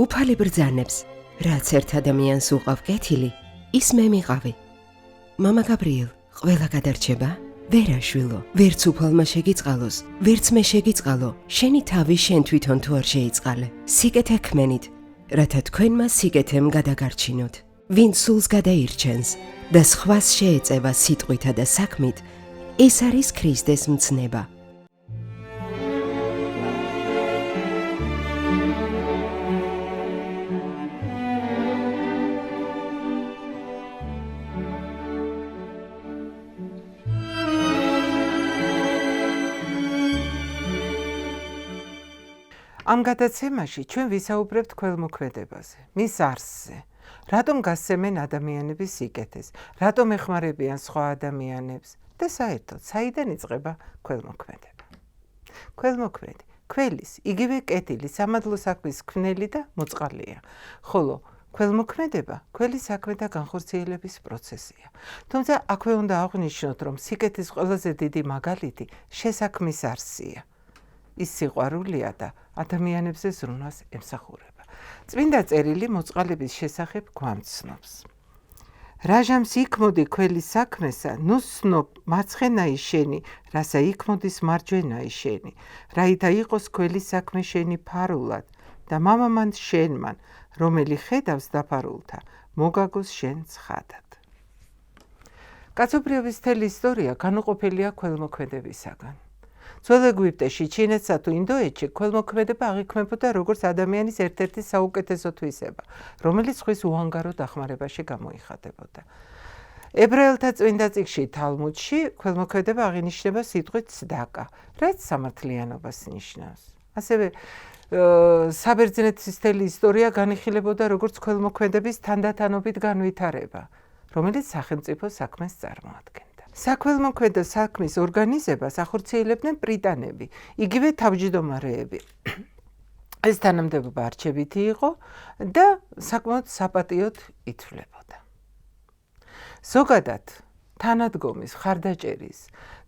უთვალი ბრძანებს, რაც ერთ ადამიანს უყავ კეთილი, ის მე მიყავი. მამა გაბრიელ, ყველა გადარჩება? ვერაშვილო, ვერც უფალმა შეგიწყალოს, ვერც მე შეგიწყალო, შენი თავი შენ თვითონ თუ არ შეიწყალე. სიკეთე ქმენით, რათა თქვენმა სიკეთემ გადაგარჩინოთ. ვინ სულს გადაირჩენს და სხვას შეეწევა სიტყვითა და საქმით, ეს არის ქრისტეს მცნება. ამ გადაცემაში ჩვენ ვისაუბრებთ ქველმოქმედებაზე, მის არსზე. რატომ გასცემენ ადამიანების სიკეთეს, რატომ ეხმარებიან სხვა ადამიანებს და საერთოდ საიდან იწყება ქველმოქმედება. ქველმოქმედი, ქველის, იგივე კეთილი, სამადლო საქმის ქმნელი და მოწყალია, ხოლო ქველმოქმედება ქველი საქმეთა განხორციელების პროცესია. თუმცა აქვე უნდა აღვნიშნოთ, რომ სიკეთის ყველაზე დიდი მაგალითი შესაქმის არსია. ის სიყვარულია და ადამიანებზე ზრუნვას ემსახურება. წმინდა წერილი მოწყალების შესახებ გვამცნობს. რაჟამს იქმოდი ქველის საქმესა, ნუ სნობ მარცხენაი შენი, რასა იქმოდის მარჯვენაი შენი, რაითა იყოს ქველის საქმე შენი ფარულად და მამამან შენმან, რომელი ხედავს დაფარულთა, მოგაგოს შენ ცხადად. კაცობრიობის მთელი ისტორია განუყოფელია ქველმოქმედებისაგან. ძველ ეგვიპტეში, ჩინეთსა თუ ინდოეთში ქველმოქმედება აღიქმებოდა როგორც ადამიანის ერთ-ერთი საუკეთესო თვისება, რომელიც სხვის უანგარო დახმარებაში გამოიხადებოდა. ებრაელთა წმინდა წიგნში თალმუდში ქველმოქმედება აღინიშნება სიტყვით ცდაკა, რაც სამართლიანობას ნიშნავს. ასევე საბერძნეთის მთელი ისტორია განიხილებოდა როგორც ქველმოქმედების თანდათანობით განვითარება, რომელიც სახელმწიფო საქმეს წარმოადგენდა. საქველმოქმედო საქმის ორგანიზებას ახორციელებდნენ პრიტანები, იგივე თავმჯდომარეები. ეს თანამდებობა არჩევითი იყო და საკმაოდ საპატიოდ ითვლებოდა. ზოგადად, თანადგომის, ხარდაჭერის,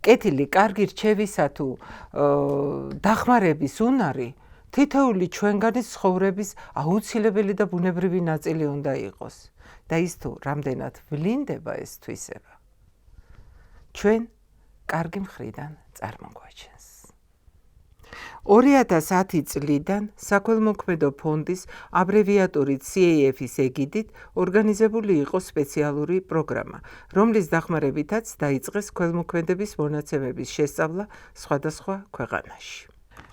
კეთილი, კარგი რჩევისა თუ დახმარების უნარი თითოეული ჩვენგანის ცხოვრების აუცილებელი და ბუნებრივი ნაწილი უნდა იყოს და ის თუ რამდენად ვლინდება ეს თვისება, ჩვენ კარგი მხრიდან წარმოგვაჩენს. 2010 წლიდან საქველმოქმედო ფონდის აბრევიატურით CAF-ის ეგიდით ორგანიზებული იყო სპეციალური პროგრამა, რომლის დახმარებითაც დაიწყეს ქველმოქმედების მონაცემების შესწავლა სხვადასხვა ქვეყანაში.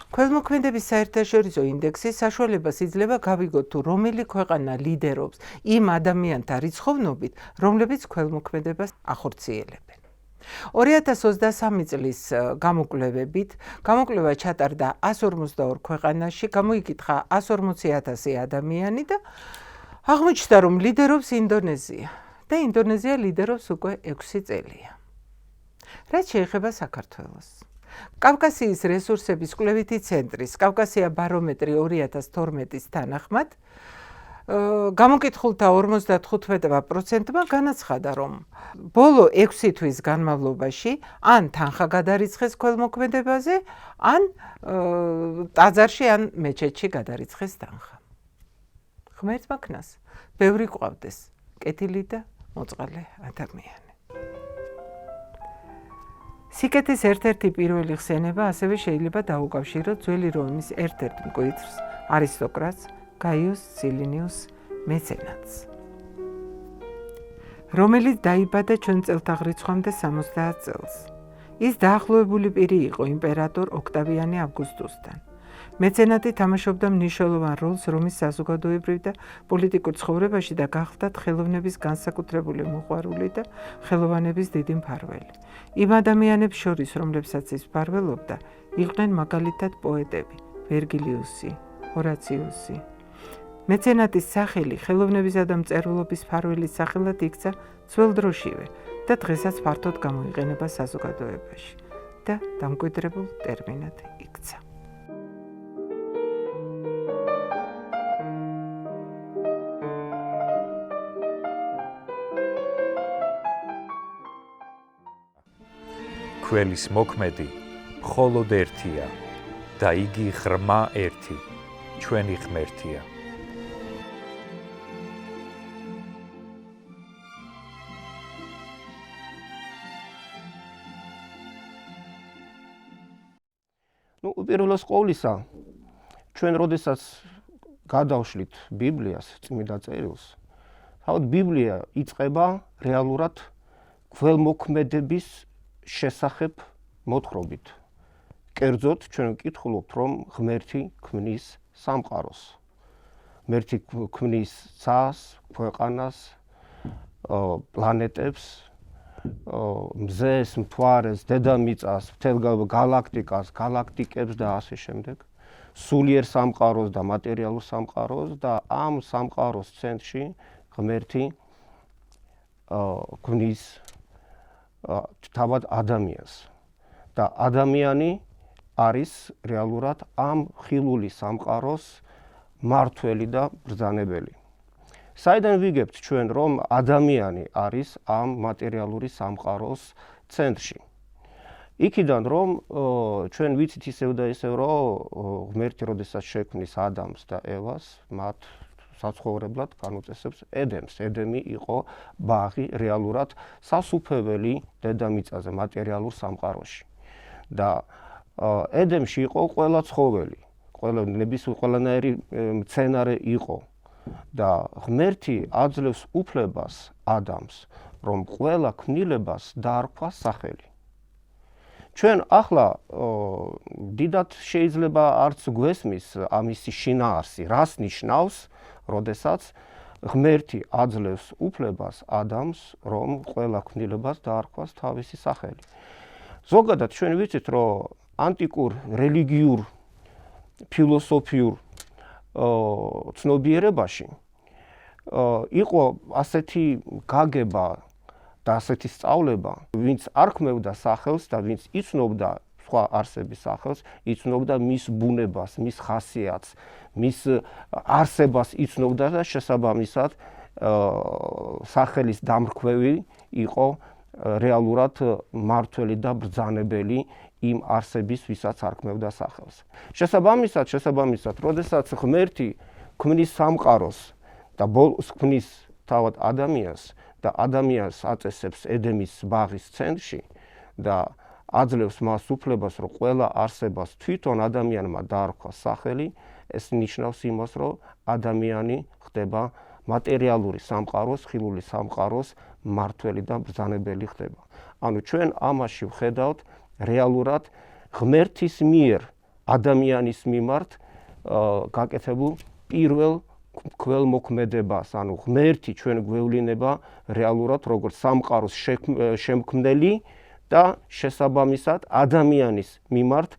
ქველმოქმედების საერთაშორისო ინდექსი საშუალებას იძლევა გავიგოთ თუ რომელი ქვეყანა ლიდერობს იმ ადამიანთა რიცხოვნობით, რომლებიც ქველმოქმედებას ახორციელებენ. 2023 წლის გამოკვლევებით, გამოკვლევა ჩატარდა 152 ქვეყანაში, გამოიკითხა 140,000 ადამიანი და აღმოჩნდა, რომ ლიდერობს ინდონეზია და ინდონეზია ლიდერობს უკვე 6 წელია. რაც შეეხება საქართველოს. კავკასიის რესურსების კვლევითი ცენტრის კავკასია ბარომეტრი 2012-ის თანახმად, გამოკითხულთა 55%-მა განაცხადა, რომ ბოლო 6 თვის განმავლობაში ან თანხა გადარიცხეს ქველმოქმედებაზე, ან ტაძარში, ან მეჩეთში გადარიცხეს თანხა. ღმერთმა ქნას ბევრი გვყავდეს კეთილი და მოწყალე ადამიანი. სიკეთის ერთ-ერთი პირველი ხსენება ასევე შეიძლება დაუკავშიროთ ძველი რომის ერთ-ერთ მკვიდრს, არისტოკრატს, გაიუს ცილინიუს მეცენატს, რომელიც დაიბადა ჩვენ წელთაღრიცხვამდე 70 წელს. ის დაახლოებული პირი იყო იმპერატორ ოქტავიანე ავგუსტუსთან. მეცენატი თამაშობდა მნიშვნელოვან როლს რომის საზოგადოებრივ და პოლიტიკურ ცხოვრებაში და გახლდათ ხელოვნების განსაკუთრებული მოყვარული და ხელოვანების დიდი მფარველი. იმ ადამიანებს შორის, რომლებსაც ის მფარველობდა, იყვნენ მაგალითად პოეტები, ვერგილიუსი, ჰორაციუსი. მეცენატის სახელი ხელოვნებისა და მწერლობის მფარველის სახელად იქცა ძველ დროშივე და დღესაც ფართოდ გამოიყენება საზოგადოებაში და დამკვიდრებულ ტერმინად იქცა. ქველის მოქმედი მხოლოდ ერთია და იგი ღრმა ერთი, ჩვენი ღმერთია. უპირველეს ყოვლისა, ჩვენ როდესაც გადავშლით ბიბლიას, წმინდა წერილს, თავად ბიბლია იწყება რეალურად გველმოქმედების შესახებ მოთხრობით. კერძოდ ჩვენ ვკითხულობთ, რომ ღმერთი ქმნის სამყაროს. ღმერთი ქმნის ცას, ქვეყანას, პლანეტებს, მზეს, მთვარეს, დედამიწას, მთელ გალაქტიკას, გალაქტიკებს და ასე შემდეგ. სულიერ სამყაროს და მატერიალურ სამყაროს და ამ სამყაროს ცენტრში ღმერთი ქმნის თავად ადამიანს. და ადამიანი არის რეალურად ამ ხილული სამყაროს მართველი და ბრძანებელი. საიდან ვიგებთ ჩვენ, რომ ადამიანი არის ამ მატერიალური სამყაროს ცენტრში? იქიდან, რომ ჩვენ ვიცით ისევ და ისევ, რომ ღმერთი როდესაც შექმნის ადამს და ევას, მათ საცხოვრებლად განუწესებს ედემს. ედემი იყო ბაღი რეალურად სასუფეველი დედამიწაზე, მატერიალურ სამყაროში. და ედემში იყო ყველა ცხოველი, ყველანაირი მცენარე იყო. და ღმერთი აძლევს უფლებას ადამიანს, რომ ყველა ქმნილებას დაარქვა სახელი. ჩვენ ახლა დიდად შეიძლება არც გვესმის ამისი შინაარსი, რას ნიშნავს, როდესაც ღმერთი აძლევს უფლებას ადამიანს, რომ ყველა ქმნილებას დაარქვას თავისი სახელი. ზოგადად ჩვენ ვიცით, რომ ანტიკურ რელიგიურ ფილოსოფიურ ცნობიერებაში იყო ასეთი გაგება და ასეთი სწავლება, ვინც არ ქმნევდა სახელს და ვინც იცნობდა სხვა არსების სახელს, იცნობდა მის ბუნებას, მის ხასიათს, მის არსებას იცნობდა და შესაბამისად სახელის დამრქვევი იყო რეალურად მართველი და ბრძანებელი იმ არსების, ვისაც არ ქმნევდა სახელს. შესაბამისად, როდესაც ღმერთი ქმნის სამყაროს და ბოლოს ქმნის თავად ადამიანს და ადამიანს აწესებს ედემის ბაღის ცენტრში და აძლევს მას უფლებას, რომ ყველა არსებას თვითონ ადამიანმა დაარქვა სახელი, ეს ნიშნავს იმას, რომ ადამიანი ხდება მატერიალური სამყაროს, ხილული სამყაროს მართველი და ბრძანებელი ხდება. ანუ ჩვენ ამაში ვხედავთ რეალურად ღმერთის მიერ ადამიანის მიმართ გაკეთებულ პირველ გველმოქმედებას, ანუ ღმერთი ჩვენ გვევლინება რეალურად როგორც სამყაროს შემქმნელი და შესაბამისად ადამიანის მიმართ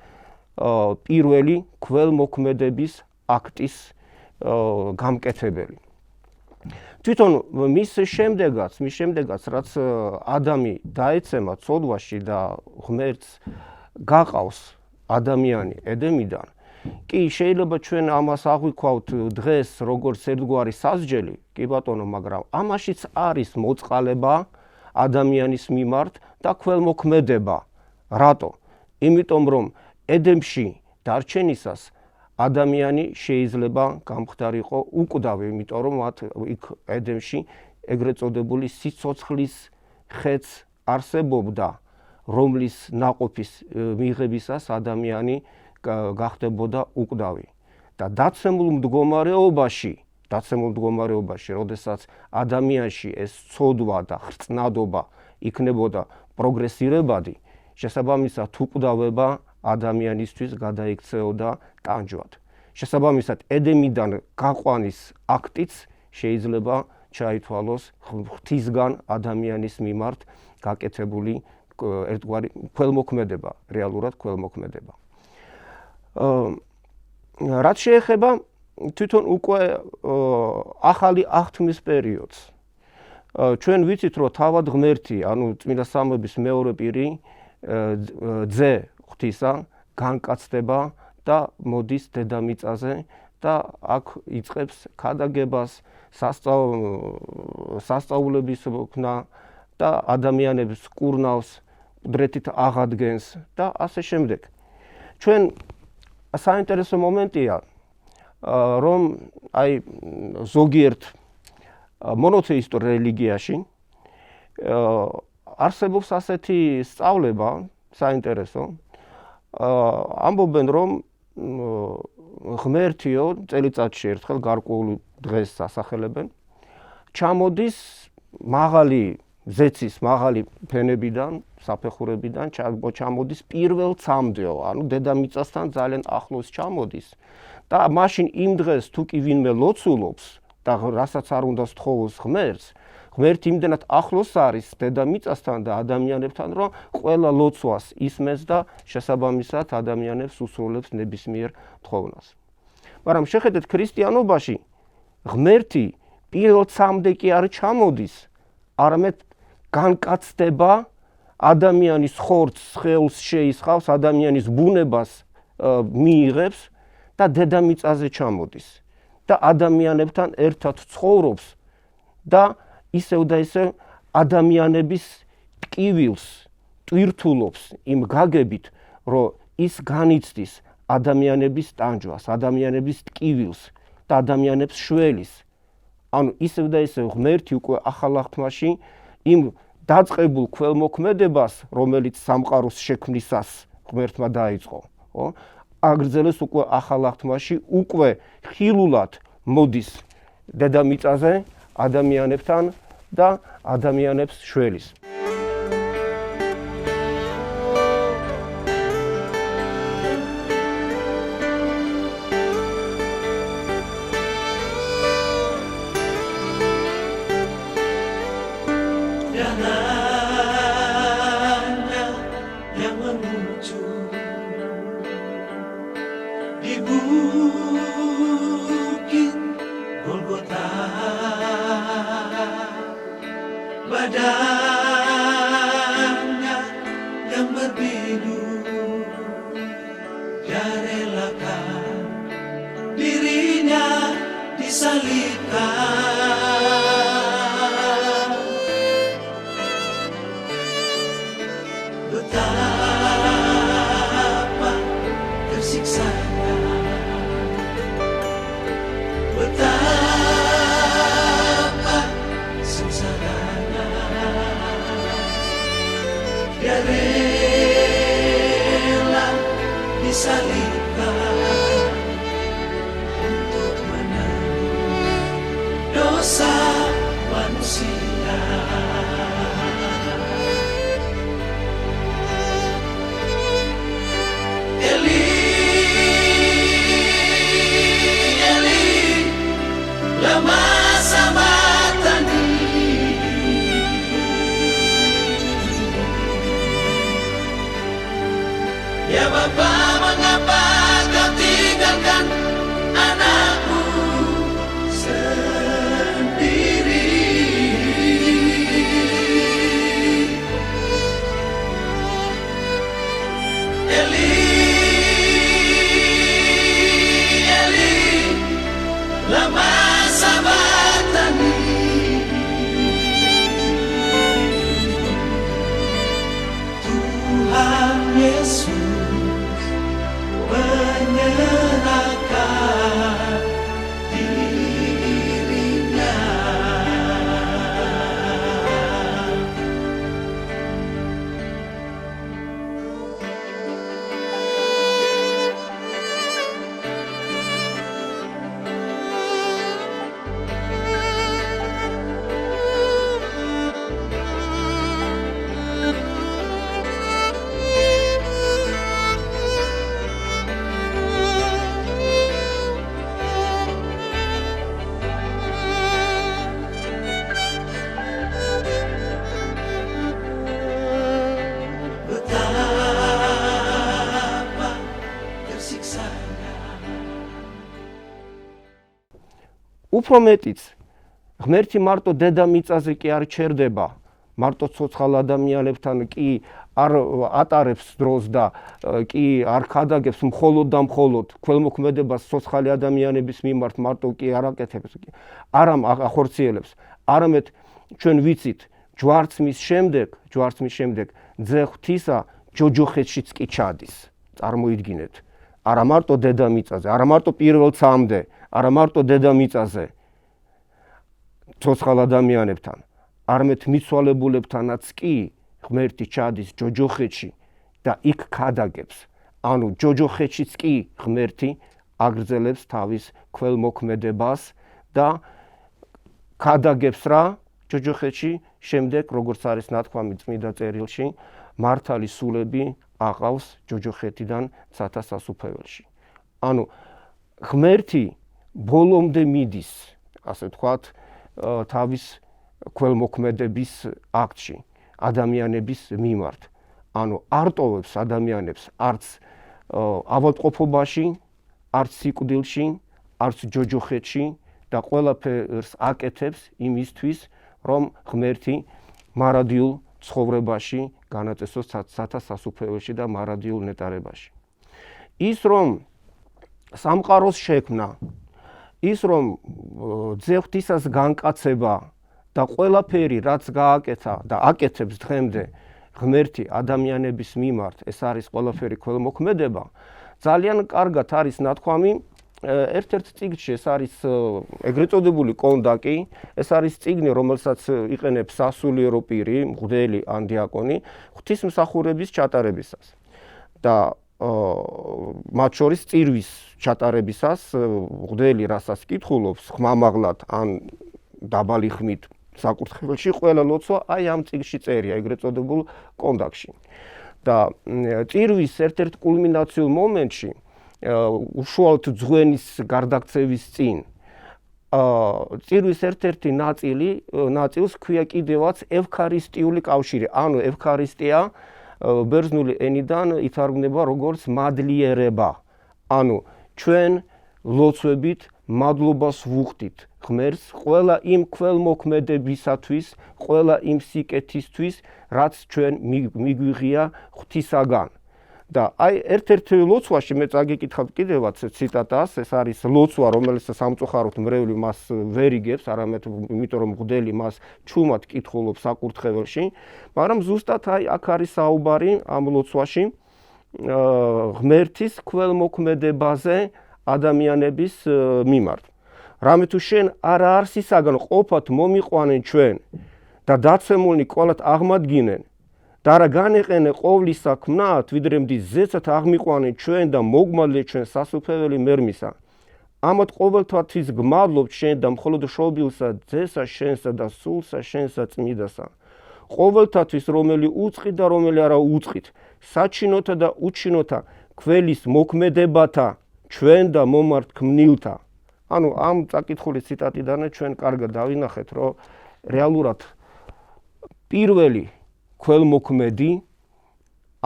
პირველი გველმოქმედების აქტის გამკეთებელი. თვითონ მის შემდეგაც, რაც ადამი დაეცემა ცოდვაში და ღმერთს გაყავს ადამიანი ედემიდან, კი შეიძლება ჩვენ ამას აღვიქვავთ დღეს როგორც ერთგვარი სასჯელი, კი ბატონო, მაგრამ ამაშიც არის მოწყალება ადამიანის მიმართ და გველმოქმედება. რატო? იმიტომ რომ ედემში დარჩენისას ადამიანი შეიძლება გამხდარიყო უკვდავი, იმიტომ რომ მათ იქ ედემში ეგრეთ წოდებული სიცოცხლის ხეც არსებობდა, რომლის ნაყოფის მიღებისას ადამიანი გახდებოდა უკვდავი. და დაცემულ მდგომარეობაში, როდესაც ადამიანში ეს ცოდვა და ხრწნადობა იქნებოდა პროგრესირებადი, შესაბამისად უკვდავება ადამიანისთვის გადაიქცეოდა ტანჯვად. შესაბამისად ედემიდან გაყვანის აქტიც შეიძლება ჩაითვალოს ღვთისგან ადამიანის მიმართ გაკეთებული ერთგვარი გველმოქმედება, რეალურად გველმოქმედება. რაც შეეხება თვითონ უკვე ახალი აღთქმის პერიოდს, ჩვენ ვიცით, რომ თავად ღმერთი, ანუ წმინდა სამების მეორე პირი, ძე ღვთისა, განკაცდება და მოდის დედამიწაზე და აქ იწყებს ქადაგებას, სასწაულების ქნა და ადამიანებს კურნავს, მკვდრეთით აღადგენს და ასე შემდეგ. ჩვენ საინტერესო მომენტია, რომ აი ზოგიერთ მონოთეისტურ რელიგიაში არსებობს ასეთი სწავლება, საინტერესო, ამბობენ რომ ღმერთიო წელიწადში ერთხელ გარკვეული დღეს ასახელებენ ჩამოდის მაღალი ზეცის მაღალი ფენებიდან საფეხურებიდან ჩამოდის პირველ ცამდეო ანუ დედამიწასთან ძალიან ახლოს ჩამოდის და მაშინ იმ დღეს თუ კი ვინმე ლოცულობს და რასაც არ უნდა სთხოვოს ღმერთს ღმერთი იმდენად ახლოს არის დედამიწასთან და ადამიანებთან რომ ყველა ლოცვას ისმენს და შესაბამისად ადამიანებს უსრულებს ნებისმიერ თხოვნას მაგრამ შეხედეთ ქრისტიანობაში ღმერთი პირველ ცამდე კი არ ჩამოდის არამედ განკაცდება ადამიანის ხორცს ხელს შეისხავს ადამიანის ბუნებას მიიღებს და დედამიწაზე ჩამოდის და ადამიანებთან ერთად ცხოვრობს და ისევ და ისევ ადამიანების ტკივილს ტვირთულობს იმ გაგებით რომ ის განიცდის ადამიანების ტანჯვას ადამიანების ტკივილს და ადამიანებს შველის ანუ ისევ და ისევ ღმერთი უკვე ახალ აღთქმაში იმ დაწყებულ ქველმოქმედებას რომელიც სამყაროს შექმნისას ღმერთმა დაიწყო ხო აგრძელეს უკვე ახალ აღთქმაში უკვე ხილულად მოდის დედამიწაზე ადამიანებთან და ადამიანებს შველის Badannya yang berbiru dia relakan dirinya disalibkan betapa tersiksanya betapa sengsaranya dia rela disalibkan untuk menanggung dosa manusia Eli lama sabachthani Ya Bapa, mengapa kau tinggalkan anakmu sendiri? Eli, lama sabachthani Tuhan Yesus menyerahkan dirinya betapa tersiksanya უფრო მეტიც ღმერთი მარტო დედამიწაზე კი არ ჩერდება მარტო ცოცხალ ადამიანებთან კი არ ატარებს დროს და კი არ ხადაგებს მხოლოდ და მხოლოდ ქველმოქმედებას ცოცხალი ადამიანების მიმართ მარტო კი არ აკეთებს არამ ახორციელებს არამედ ჩვენ ვიცით ჯვარცმის შემდეგ ძე ღვთისა ჯოჯოხეთშიც კი ჩადის წარმოიდგინეთ არა მარტო დედამიწაზე არა მარტო პირველ ცამდე არა მარტო დედამიწაზე ცოცხალ ადამიანებთან არამედ მიცვალებულებთანაც კი ღმერთი ჩადის ჯოჯოხეთში და იქ ხადაგებს ანუ ჯოჯოხეთშიც კი ღმერთი აგრძელებს თავის ქველმოქმედებას და გადაგებს რა ჯოჯოხეთში შემდეგ როგორც არის ნათქვამი წმინდა წერილში მართალი სულები აყავს ჯოჯოხეთიდან ცათა სასუფეველში. ანუ ღმერთი ბოლომდე მიდის, ასე ვთქვათ, თავის ქველმოქმედების აქტში ადამიანების მიმართ. ანუ არ ტოვებს ადამიანებს არც ავადმყოფობაში, არც სიკვდილში, არც ჯოჯოხეთში და ყველაფერს აკეთებს იმისთვის, რომ ღმერთი მარადიულ ცხოვრებაში განაწესოს ცათა სასუფეველში და მარადიულ ნეტარებაში. ის რომ სამყაროს შექმნა, ის რომ ძეღვთისას განკაცება და ყველაფერი რაც გააკეთა და აკეთებს დღემდე ღმერთი ადამიანების მიმართ, ეს არის ყველაფერი ქველმოქმედება, ძალიან კარგად არის ნათქვამი ერთ-ერთ წიგნში, ეს არის ეგრეთ წოდებული კონდაკი, ეს არის წიგნი, რომელსაც იყენებს სასულიერო პირი, მღვდელი ან დიაკონი ღვთისმსახურების ჩატარებისას. და მათ შორის წირვის ჩატარებისას მღვდელი რასაც კითხულობს ხმამაღლად ან დაბალი ხმით საკურთხეველში ყველა ლოცვა აი ამ წიგნში წერია ეგრეთ წოდებულ კონდაკში. და წირვის ერთ-ერთ კულმინაციურ მომენტში უშუალოდ ძღვენის გარდაქცევის წინ წირვის ერთ-ერთი ნაწილს ქვია კიდევაც ევქარისტიული კავშირი. ანუ ევქარისტია ბერძნული ენიდან ითარგმნება როგორც მადლიერება. ანუ ჩვენ ლოცვებით მადლობას ვუხდით ღმერთს ყველა იმ ქველმოქმედებისათვის, ყველა იმ სიკეთისთვის, რაც ჩვენ მიგვიღია ღვთისაგან. და აი ერთ-ერთ ლოცვაში მე წაგიკითხავთ კიდევაც ციტატას, ეს არის ლოცვა, რომელიც სამწუხაროდ მრევლი მას ვერ იგებს, არამედ იმიტომ რომ მღვდელი მას ჩუმად კითხულობს საკურთხეველში, მაგრამ ზუსტად აი აქ არის საუბარი ამ ლოცვაში ღმერთის ქველმოქმედებაზე ადამიანების მიმართ. რამე თუ შენ არაარსისაგან ყოფად მომიყვანენ ჩვენ და დაცემულნი ყველათ აღმადგინენ და არა განეყენე ყოვლისა ქმნათ, ვიდრე მდის ზეცად აღმიყვანენ ჩვენ და მოგმადლე ჩვენ სასუფეველი მერმისა. ამათ ყოველთვათვის გმადლობთ შენ და მხოლოდ შობილსა, ძესა შენსა და სულსა შენსა წმიდასა. ყოველთათვის რომელი უწყით და რომელი არა უწყით, საჩინოთა და უჩინოთა, ქველის მოქმედებათა, ჩვენ და მომართ ქმნილთა. ანუ ამ წაკითხული ციტატიდან ჩვენ კარგად დავინახეთ, რომ რეალურად პირველი ქველმოქმედი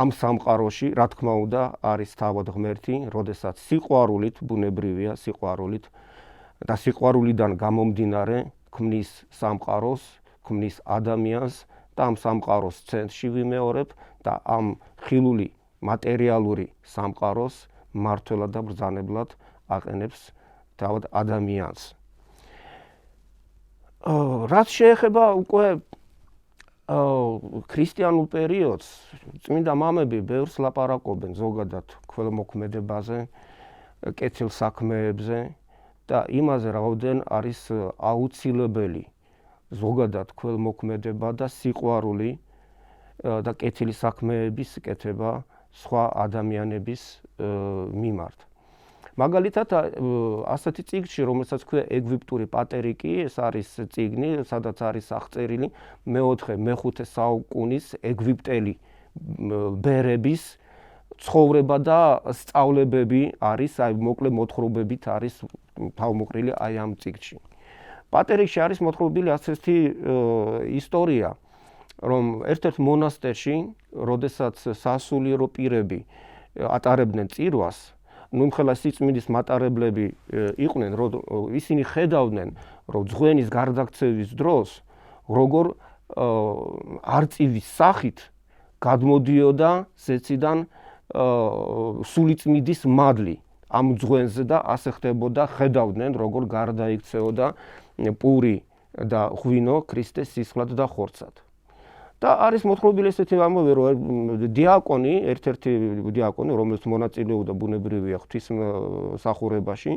ამ სამყაროში, რა თქმა უნდა, არის თავად ღმერთი, როდესაც სიყვარულით, ბუნებრივია სიყვარულით და სიყვარულიდან გამომდინარე ქმნის სამყაროს, ქმნის ადამიანს და ამ სამყაროს ცენტრში ვიმეორებ და ამ ხილული მატერიალური სამყაროს მართლად და ბრძანებლად აყენებს თავად ადამიანს. რაც შეეხება უკვე ქრისტიანულ პერიოდს, წმინდა მამები ბევრს ლაპარაკობენ ზოგადად ქველმოქმედებაზე, კეთილ საქმეებზე და იმაზე რაოდენ არის აუცილებელი ზოგადად ქველმოქმედება და სიყვარული და კეთილი საქმეების კეთება სხვა ადამიანების მიმართ. მაგალითად ასეთი წიგნში, რომელსაც ქვია ეგვიპტური პატერიკი, ეს არის წიგნი, სადაც არის აღწერილი მე-5 საუკუნის ეგვიპტელი ბერების ცხოვრება და სწავლებები არის, აი მოკლე მოთხრობებით არის თავმოყრილი აი ამ წიგნში. პატერიკში არის მოთხრობილი ასეთი ისტორია, რომ ერთ-ერთ მონასტერში, როდესაც სასულიერო პირები ატარებდნენ წირვას, ნუმხელა სიწმინდის მატარებლები იყვნენ, რომ ისინი ხედავდნენ, რომ ძღვენის გარდაქცევის დროს როგორ არწივის სახით გადმოდიოდა ზეციდან სულიწმინდის მადლი ამ ძღვენზე და ასე ხდებოდა, ხედავდნენ, როგორ გარდაიქცეოდა პური და ღვინო ქრისტეს სისხლად და ხორცად. და არის მოთხრობილი ესეთი ამბავი, რომ დიაკონი, ერთ-ერთი დიაკონი, რომელიც მონაწილეობდა ბუნებრივია ღვთისმსახურებაში,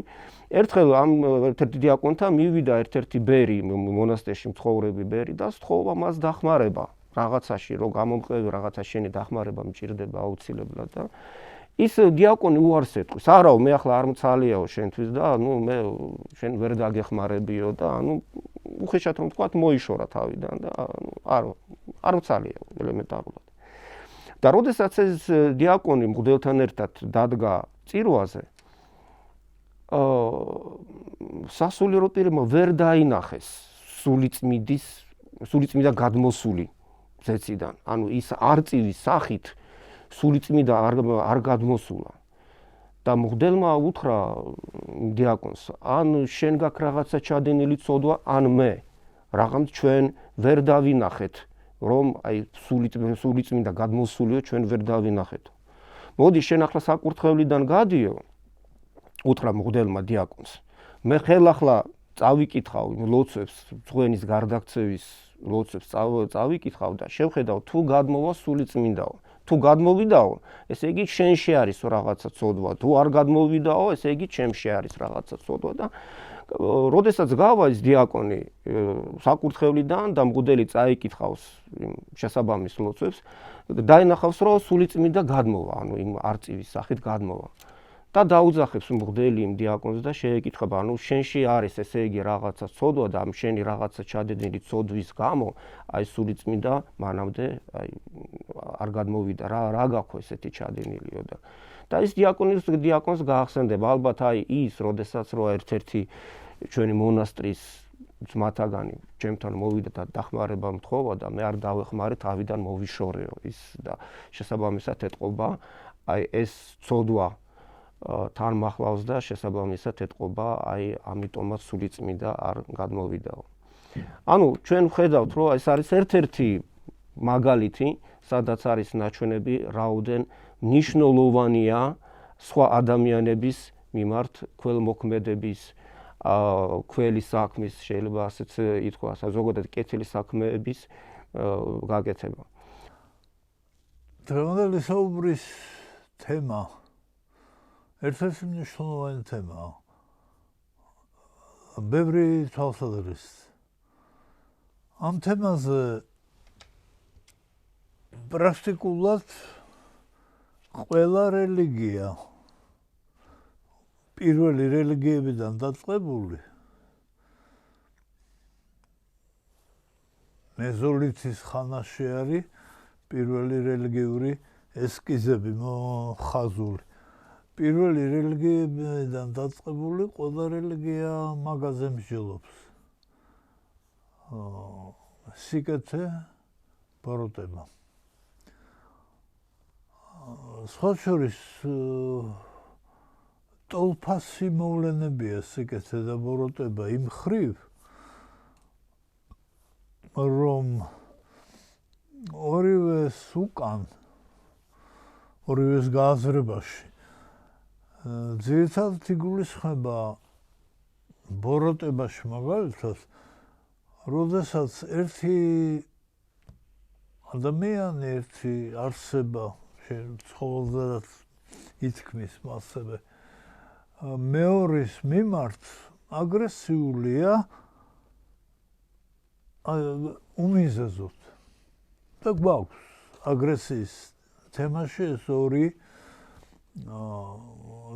ერთხელ ამ ერთ-ერთი დიაკონთან მივიდა ერთ-ერთი ბერი, მონასტერში მცხოვრები ბერი და სთხოვა მას დახმარება რაღაცაში, რომ გამომყევი რაღაცა შენი დახმარება მჭირდება აუცილებლად და ის დიაკონი უარს ეთქვის. არაო, მე ახლა არ მცალიაო შენთვის და მე შენ ვერ დაგეხმარებიო და უხეშად რომ თქვა, მოიშორა თავიდან და არ მცალიაო ელემენტარულად. და როდესაც ეს დიაკონი მღვდელთან ერთად დადგა წირვაზე, სასულიერო პირებმა ვერ დაინახეს სულიწმიდა გადმოსული ზეციდან. ანუ ის არწივის სახით სულიწმიდა არ გადმოსულა. და მღვდელმა უთხრა დიაკონს, ან შენ გაქვს რაღაცა ჩადენილი ცოდვა, ან მე რაღაც ჩვენ ვერ დავინახეთ, რომ აი სულიწმიდა გადმოსულიო ჩვენ ვერ დავინახეთ. მოდი შენ ახლა საკურთხევლიდან გადიო, უთხრა მღვდელმა დიაკონს. მე ხელახლა წავიკითხავ იმ ლოცვებს, ძღვენის გარდაქცევის ლოცვებს წავიკითხავ და შევხედავ თუ გადმოვა სულიწმინდაო. თუ გადმოვიდაო, ესე იგი შენში არის რაღაცა ცოდვა. თუ არ გადმოვიდაო, ესე იგი ჩემში არის რაღაცა ცოდვა და როდესაც გავა ის დიაკონი საკურთხევლიდან და მღვდელი წაიკითხავს შესაბამის ლოცვებს, დაინახავს რომ სულიწმინდა გადმოვა, ანუ იმ არწივის სახით გადმოვა. და დაუძახებს მღვდელი იმ დიაკონს და შეეკითხება, ანუ შენში არის ესე იგი რაღაცა ცოდვა და ამ შენი რაღაცა ჩადენილი ცოდვის გამო აი სულიწმინდა მანამდე აი არ გადმოვიდა, რა გაქვს ესეთი ჩადენილიო და ის დიაკონს გაახსენდება, ალბათ აი ის, როდესაც რო ერთ-ერთი ჩვენი მონასტრის ძმათაგანი ჩემთან მოვიდა და დახმარება მთხოვა და მე არ დავეხმარე, თავიდან მოვიშორეო ის და შესაბამისად ეთყობა აი ეს ცოდვა თან მახლავს და შესაბამისად ეთყობა აი ამიტომაც სულიწმინდა არ გადმოვიდაო. ანუ ჩვენ ვხედავთ რომ ეს არის ერთ-ერთი მაგალითი, სადაც არის ნაჩვენები რაოდენ მნიშვნელოვანია სხვა ადამიანების მიმართ ქველმოქმედების ქველი საქმის შეიძლება ასეც ითქვას, ზოგადად კეთილი საქმეების გაკეთება. დღევანდელი საუბრის თემა ერთ-ერთი მნიშვნელოვანი თემაა. ბევრი თვალსაზრისით. ამ თემაზე პრაქტიკულად ყველა რელიგია პირველი რელიგიებიდან დაწყებული მეზოლითის ხანაში არის პირველი რელიგიური ესკიზები მოხაზული. პირველი რელიგიებიდან დაწყებული ყველა რელიგია მაგაზე მსჯელობს. სიკეთე, ბოროტება. სხვა შორის ტოლფასი მოვლენებია სიკეთე და ბოროტება იმ ხრივ, რომ ორივეს უკან, ორივეს გააზრებაში ძირითადად იგულისხმება ბოროტებაში მაგალითად, როდესაც ერთი ადამიანი, ერთი არსება ცხოველზედაც ითქმის მასზე, მეორის მიმართ აგრესიულია უმიზეზოდ. და გვაქვს აგრესიის თემაში ეს ორი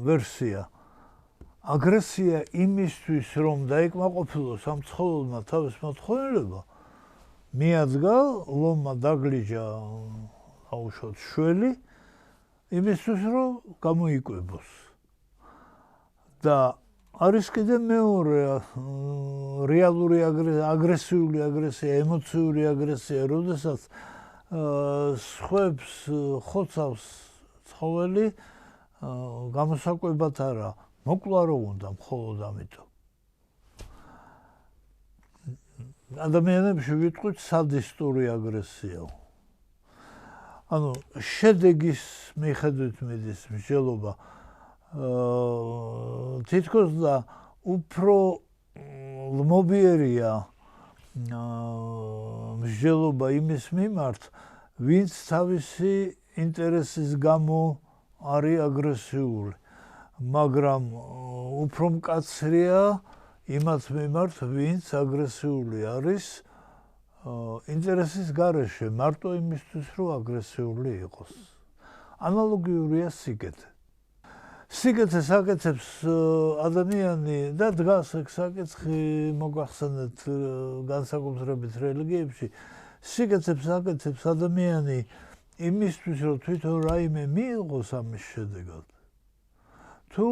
ვერსია. აგრესია იმისთვის, რომ დაიკმაყოფილოს ამ ცხოველმა თავის მოთხოვნილება, მიაძგა ლომმა დაგლიჯა აუშვათ შველი, იმისთვის, რომ გამოიკვებოს. და არის კიდე მეორე რეალური აგრესიული აგრესია, ემოციური აგრესია, როდესაც სხვებს ხოცავს ცხოველი გამოსაკვებად არა, მოკლა რო უნდა მხოლოდ ამიტომ. ადამიანებში ვიტყვით სადისტური აგრესიაო. ანუ შედეგის მიხედვით მიდის მსჯელობა თითქოს და უფრო ლმობიერია მსჯელობა იმის მიმართ, ვინც თავისი ინტერესის გამო არის აგრესიული, მაგრამ უფრო მკაცრია იმათ მიმართ, ვინც აგრესიული არის ინტერესის გარეშე, მარტო იმისთვის, რომ აგრესიული იყოს. ანალოგიურია სიკეთე. სიკეთეს აკეთებს ადამიანი და დგას ეგ საკითხი მოგახსენეთ განსაკუთრებით რელიგიებში. სიკეთეს აკეთებს ადამიანი იმისთვის, რომ თვითონ რაიმე მიიღოს ამის შედეგად. თუ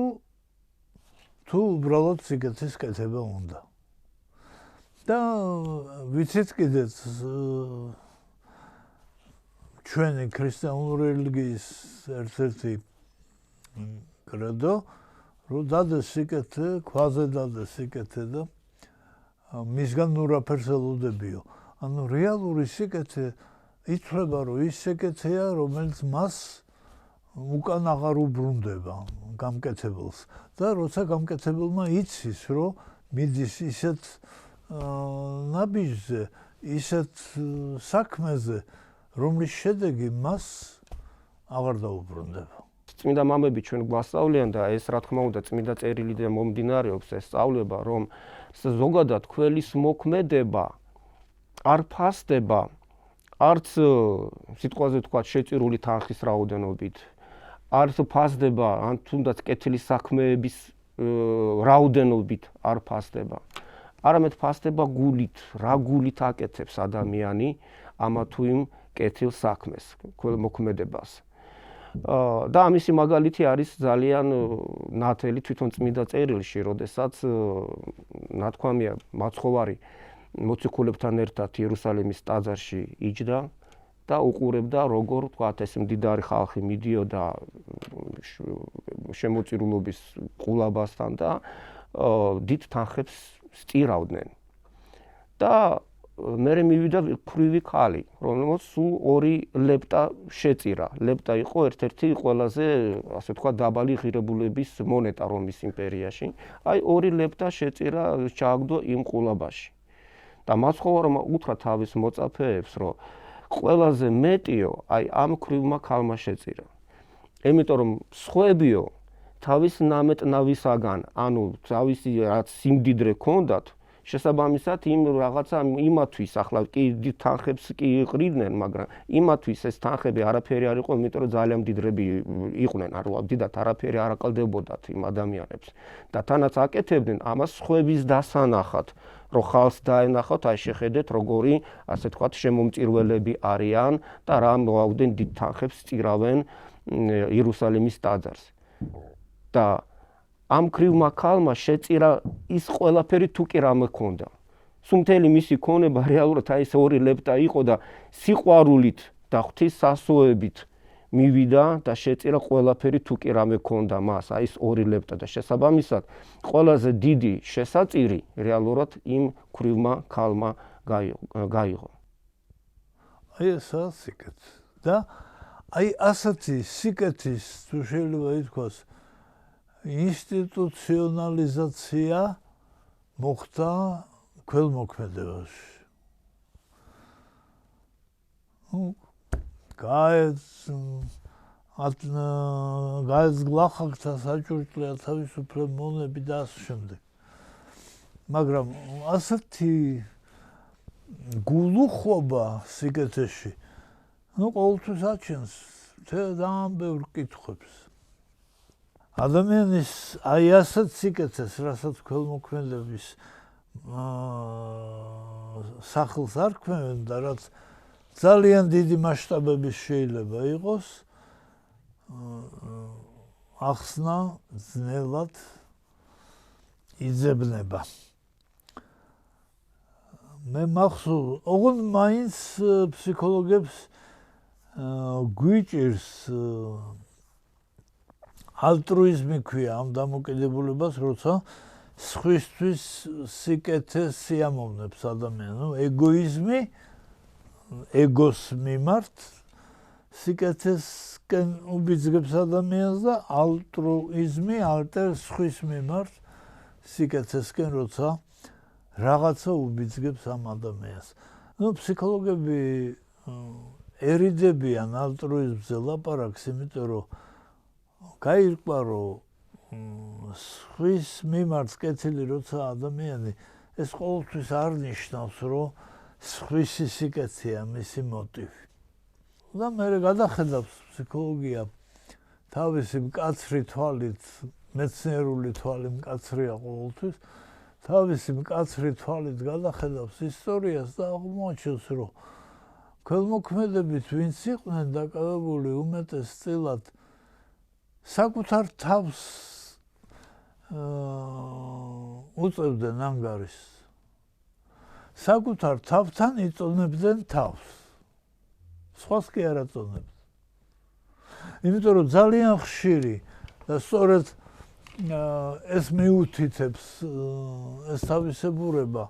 უბრალოდ სიკეთის კეთება უნდა. და ვიცით კიდეც ჩვენი ქრისტიანული რელიგიის ერთ-ერთი კრედო, რომ დადეს სიკეთე, ქვაზე დადეს სიკეთე და მისგან ნურაფერს ელოდებიო. ანუ რეალური სიკეთე ითვლება, რომ ის სიკეთეა, რომელიც მას უკან აღარ უბრუნდება გამკეთებელს. და როცა გამკეთებელმა იცის, რომ მიდის ისეთ ნაბიჯზე, ისეთ საქმეზე, რომლის შედეგი მას აღარ დაუბრუნდება. წმინდა მამები ჩვენ გვასწავლიან და ეს რა თქმა უნდა წმინდა წერილიდან მომდინარეობს ეს სწავლება, რომ ზოგადად ქველის მოქმედება არ ფასდება არც სიტყვაზე თქვა შეწირული თანხის რაოდენობით, არც ფასდება ან თუნდაც კეთილი საქმეების რაოდენობით არ ფასდება. არამედ ფასდება გულით, რა გულით აკეთებს ადამიანი ამა თუ იმ კეთილ საქმეს, ქველმოქმედებას. და ამისი მაგალითი არის ძალიან ნათელი თვითონ წმინდა წერილში, როდესაც ნათქვამია მაცხოვარი მოციქულებთან ერთად იერუსალიმის ტაძარში იჯდა და უყურებდა როგორ თქვათ ეს მდიდარი ხალხი მიდიოდა შემოწირულობის ყულაბასთან და დიდ თანხებს სტირავდნენ. და მერე მივიდა ქვრივი ქალი, რომელმაც სულ 2 ლეპტა შეწირა. ლეპტა იყო ერთ-ერთი ყველაზე, ასე ვთქვათ, დაბალი ღირებულების მონეტა რომის იმპერიაში. აი 2 ლეპტა შეწირა, ჩააგდო იმ ყულაბაში. და მაცხოვარმა უთხრა თავის მოწაფეებს, რომ ყველაზე მეტიო აი ამ ქვრივმა ქალმა შეწირა. იმიტომ რომ სხვებიო თავის ნამეტნავისაგან, ანუ თავისი რაც სიმდიდრე ჰქონდათ, შესაბამისად იმ რაღაცა იმათვის ახლა კი თანხებს კი იყრიდნენ, მაგრამ იმათვის ეს თანხები არაფერი არ იყო, იმიტომ რომ ძალიან მდიდრები იყვნენ, არ ვამდიდათ არაფერი არ აკლდებოდათ იმ ადამიანებს. და თანაც აკეთებდნენ ამას სხვების დასანახად, რომ ხალხს დაენახოთ, აი შეხედეთ როგორი, ასე თქვათ, შემომწირველები არიან და რა მოავდნენ დიდ თანხებს სწირავენ იერუსალიმის ტაძარს. და ამ ქრივმა ქალმა შეწირა ის ყველაფერი თუ კი რამე ჰქონდა. სუმთელი მისი ქონება რეალურად აი ეს 2 ლეპტა იყო და სიყვარულით და ღვთის სასოებით მივიდა და შეწირა ყველაფერი თუ კი რამე ჰქონდა მას, აი ეს 2 ლეპტა და შესაბამისად ყველაზე დიდი შესაწირი რეალურად იმ ქრივმა ქალმა გაიღო. აი ესაა სიკეთე. და აი ასეთი სიკეთის თუ შეიძლება ითქვას ინსტიტუციონალიზაცია მოხდა ქველმოქმედებაში. გაეძგლახაკთა საჭურჭლია თავისუფლე მონები და ასე შემდეგ. მაგრამ ასეთი გულუხობა სიკეთეში ყოველთვის აჩენს ძალიან ბევრ კითხვებს. ადამიანის აი ასეთ სიკეთეს, რასაც ქველმოქმედების სახელს არ ქმნიან და რაც ძალიან დიდი მასშტაბების შეიძლება იყოს, ახსნა ძნელად იძებნება. მე მახსოვს, ოღონდ მაინც ფსიქოლოგებს გვიჭირს ალტრუიზმი ქვია ამ დამოკიდებულებას, როცა სხვისთვის სიკეთეს სიამოვნებს ადამიანს. ეგოიზმი ეგოს მიმართ სიკეთესკენ უბიძგებს ადამიანს და ალტრუიზმი ალტერ სხვის მიმართ სიკეთესკენ, როცა რაღაცა უბიძგებს ამ ადამიანს. ფსიქოლოგები ერიდებიან ალტრუიზმზე ლაპარაკს, იმიტომ რომ გაირკვა, რომ სხვის მიმართ კეთილი როცა ადამიანი, ეს ყოველთვის არ ნიშნავს, რომ სხვისი სიკეთეა მისი მოტივი. და მე გადახედავს ფსიქოლოგია თავისი მკაცრი თვალით, მეცნიერული თვალი მკაცრია ყოველთვის, თავისი მკაცრი თვალით გადახედავს ისტორიას და აღმოაჩენს, რომ ქველმოქმედებით ვინც იყვნენ დაკავებული უმეტესწილად საკუთარ თავს უწევდნენ ანგარიშს. საკუთარ თავთან იწონებდნენ თავს. სხვას კი არ აწონებდნენ. იმიტომ რომ ძალიან ხშირი და სწორედ ეს მიუთითებს ეს თავისებურება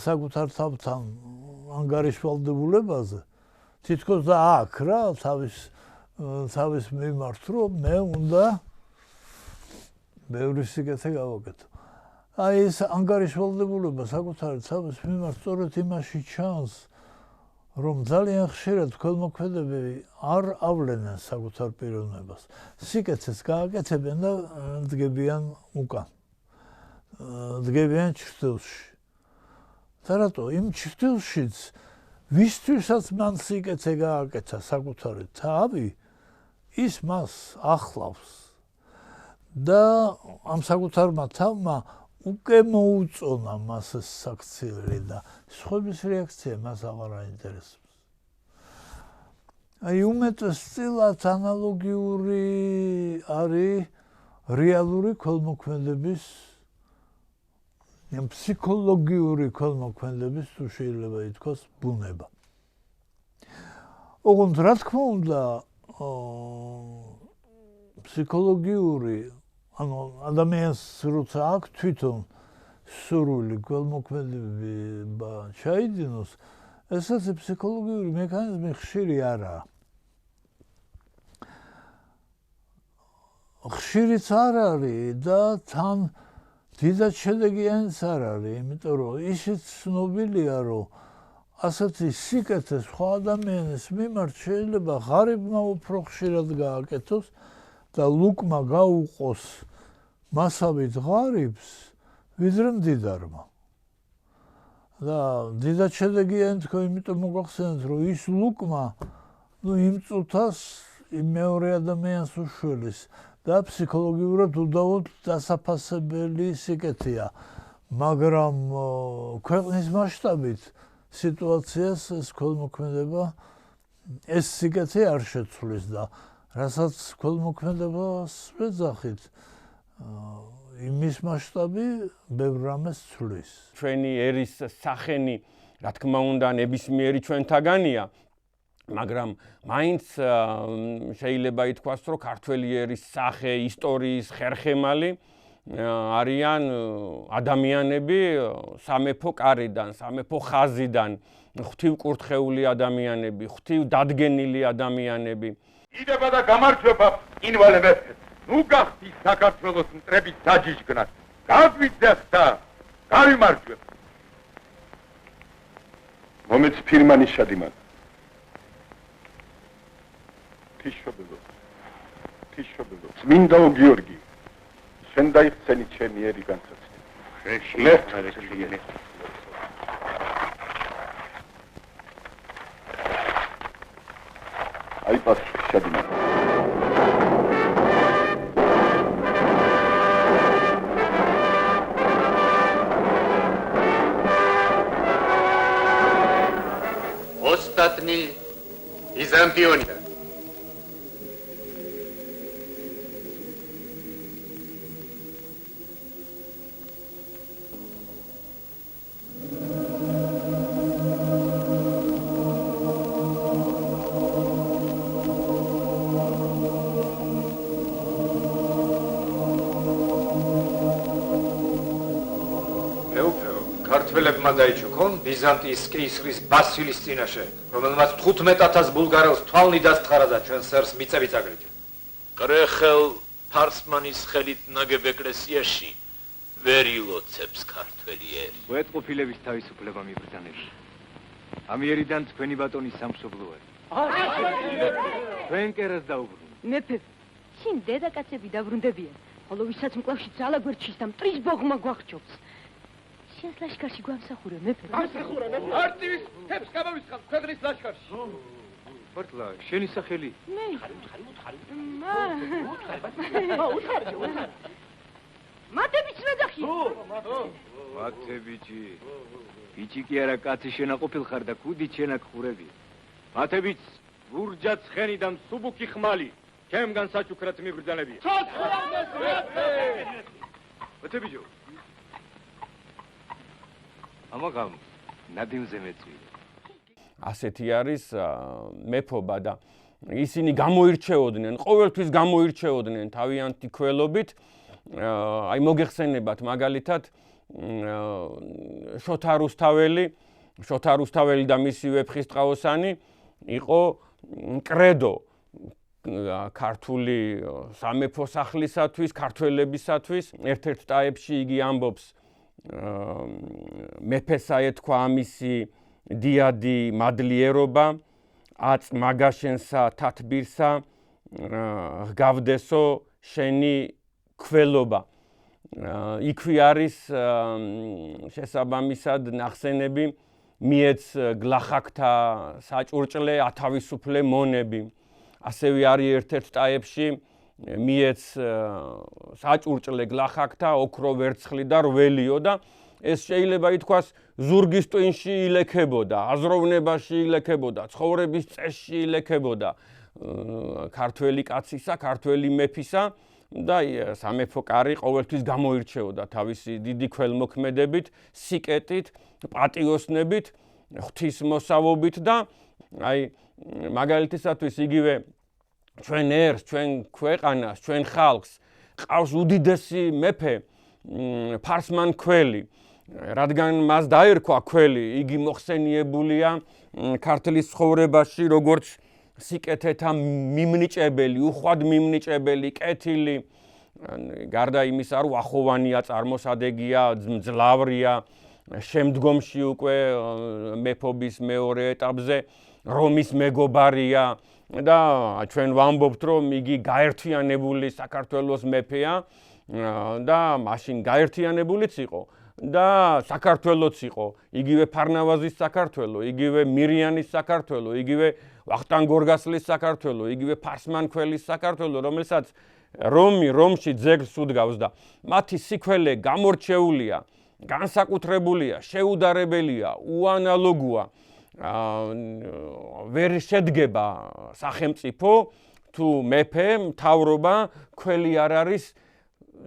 საკუთარ თავთან ანგარიშვალდებულებაზე თითქოს და აქ რა თავის მიმართ რომ მე უნდა ბევრი სიკეთე გავაკეთო. აი ეს ანგარიშვალდებულება საკუთარი თავის მიმართ სწორედ იმაში ჩანს, რომ ძალიან ხშირად ქველმოქმედები არ ავლენენ საკუთარ პიროვნებას. სიკეთეს გააკეთებენ და დგებიან უკან. დგებიან ჩრდილში. და რატო? იმ ჩრდილშიც ვისთვისაც მან სიკეთე გააკეთა საკუთარი თავი, ის მას ახლავს. და ამ საკუთარმა თავმა უკვე მოუწონა მას ეს საქციელი და სხვების რეაქცია მას აღარ აინტერესებს. აი უმეტესწილად ანალოგიური არის რეალური ქველმოქმედების ფსიქოლოგიური ქველმოქმედების თუ შეიძლება ითქვას ბუნება. ოღონდ რა თქმა უნდა ფსიქოლოგიური ანუ ადამიანს როცა აქვს თვითონ სურვილი ქველმოქმედება ჩაიდინოს, ესეც ფსიქოლოგიური მექანიზმი ხშირი არაა. ხშირიც არ არის და თან დიდად შედეგიანიც არ არის, იმიტომ რომ ისიც ცნობილია, რომ ასეთი სიკეთე სხვა ადამიანის მიმართ შეიძლება ღარიბმა უფრო ხშირად გააკეთოს და ლუკმა გაუყოს მასავით ღარიბს, ვიდრე მდიდარმა. და დიდად შედეგიანი თქვა, იმიტომ მოგახსენეთ, რომ ის ლუკმა იმ წუთას იმ მეორე ადამიანს უშველის და ფსიქოლოგიურად უდავოდ დასაფასებელი სიკეთეა. მაგრამ ქვეყნის მასშტაბით სიტუაციას ეს ქველმოქმედება ეს სიკეთე არ შეცვლის და რასაც ქველმოქმედებას ვეძახით, იმის მასშტაბი ბევრ რამეს ცვლის. ჩვენი ერის სახენი, რა თქმა უნდა, ნებისმიერი ჩვენთაგანია, მაგრამ მაინც შეიძლება ითქვას, რომ ქართველი ერის სახე, ისტორიის ხერხემალი არიან ადამიანები სამეფო კარიდან, სამეფო ხაზიდან, ღვთივკურთხეული ადამიანები, ღვთივდადგენილი ადამიანები. იდება და გამარჯვება ინვალე მეფე. ნუ გახდი საქართველოს მტრების დაჯიჯგნად. გაგვიძახ და გამარჯვებ. მომეც ფირმანი შადიმან. თიშობელო. წმინდაო გიორგი. შენ დაიხსენი ჩემი ერი განსაცდელი. აი პასუხი შადიმან. Ostatni Bizantionia. ქართველებმა დაიჩუქონ ბიზანტიის კეისრის ბასილის წინაშე, რომელმაც 15000 ბულგარელს თვალნი დასთხარა და ჩვენ სერს მიწებით აგრიჯა. კრეხელ ფარსმანის ხელით ნაგებ ეკლესიაში ვერ ილოცებს ქართველი ერი. უეთყოფილების თავისუფლება მიბრძანებს. ამიერიდან თქვენი ბატონი სამშობლოა. თქვენ კერას დაუბრუნდით. მეფე, შინ დედაკაცები დაბრუნდებიან, ხოლო ვისაც მკლავში ძალა გვერდჩის და მტრის ბოღმა გვახჭობს. შენს ლაშქარში გვამსახურე, მეფე. ამსახურე, მეფე. არტივის თებს გამოვისხავ ქვეყნის ლაშქარში. მართლა, შენი სახელი? მე. მათებიც ნადახი. მათებიჩი. ბიჭი კი არა, კაცი შენაყოფილ ხარ და ქუდი შენაკ ხურები. მათებიც ლურჯად ცხენიდან სუბუქი ხმალი. ჩემგან საჩუქრად მიბრძანებია. მათებიჯო. ამაღამ ნადიმზე მეწვი. ასეთი არის მეფობა და ისინი გამოირჩეოდნენ, ყოველთვის გამოირჩეოდნენ თავიანთი ქველობით. აი მოგეხსენებათ მაგალითად შოთა რუსთაველი და მისი ვეფხისტყაოსანი იყო კრედო ქართული სამეფო სახლისათვის, ქართველებისათვის. ერთ-ერთ ტაეპში იგი ამბობს მეფესა ეთქვა ამისი დიადი მადლიერობა, აწ მაგაშენსა თათბირსა ღგავდესო შენი ქველობა. იქვე არის შესაბამისად ნახსენები მიეც გლახაკთა საჭურჭლე ათავისუფლე მონები. ასევე არის ერთ-ერთ ტაეპში მიეც საჭურჭლე გლახაკთა ოქრო ვერცხლი და რველიო და ეს შეიძლება ითქვას ზურგის ტვინში ილექებოდა, აზროვნებაში ილექებოდა, ცხოვრების წესში ილექებოდა ქართველი კაცისა, ქართველი მეფისა და სამეფო კარი ყოველთვის გამოირჩეოდა თავისი დიდი ქველმოქმედებით, სიკეტით, პატიოსნებით, ღვთისმოსავობით და აი მაგალითისათვის იგივე ჩვენ ერს, ჩვენ ქვეყანას, ჩვენ ხალხს ყავს უდიდესი მეფე ფარსმან ქველი. რადგან მას დაერქვა ქველი, იგი მოხსენიებულია ქართლის ცხოვრებაში როგორც სიკეთეთა მიმნიჭებელი, უხვად მიმნიჭებელი, კეთილი. გარდა იმისა, რომ ახოვანია, წარმოსადეგია, მძლავრია, შემდგომში უკვე მეფობის მეორე ეტაპზე რომის მეგობარია და ჩვენ ვამბობთ, რომ იგი გაერთიანებული საქართველოს მეფეა და მაშინ გაერთიანებულიც იყო. და საქართველოც იყო, იგივე ფარნავაზის საქართველო, იგივე მირიანის საქართველო, იგივე ვახტანგ გორგასლის საქართველო, იგივე ფარსმან ქველის საქართველო, რომელსაც რომში ძეგლს უდგავს და მათი სიქველე გამორჩეულია, განსაკუთრებულია, შეუდარებელია, უანალოგოა. ვერ შედგება სახელმწიფო თუ მეფე, მთავრობა ქველი არ არის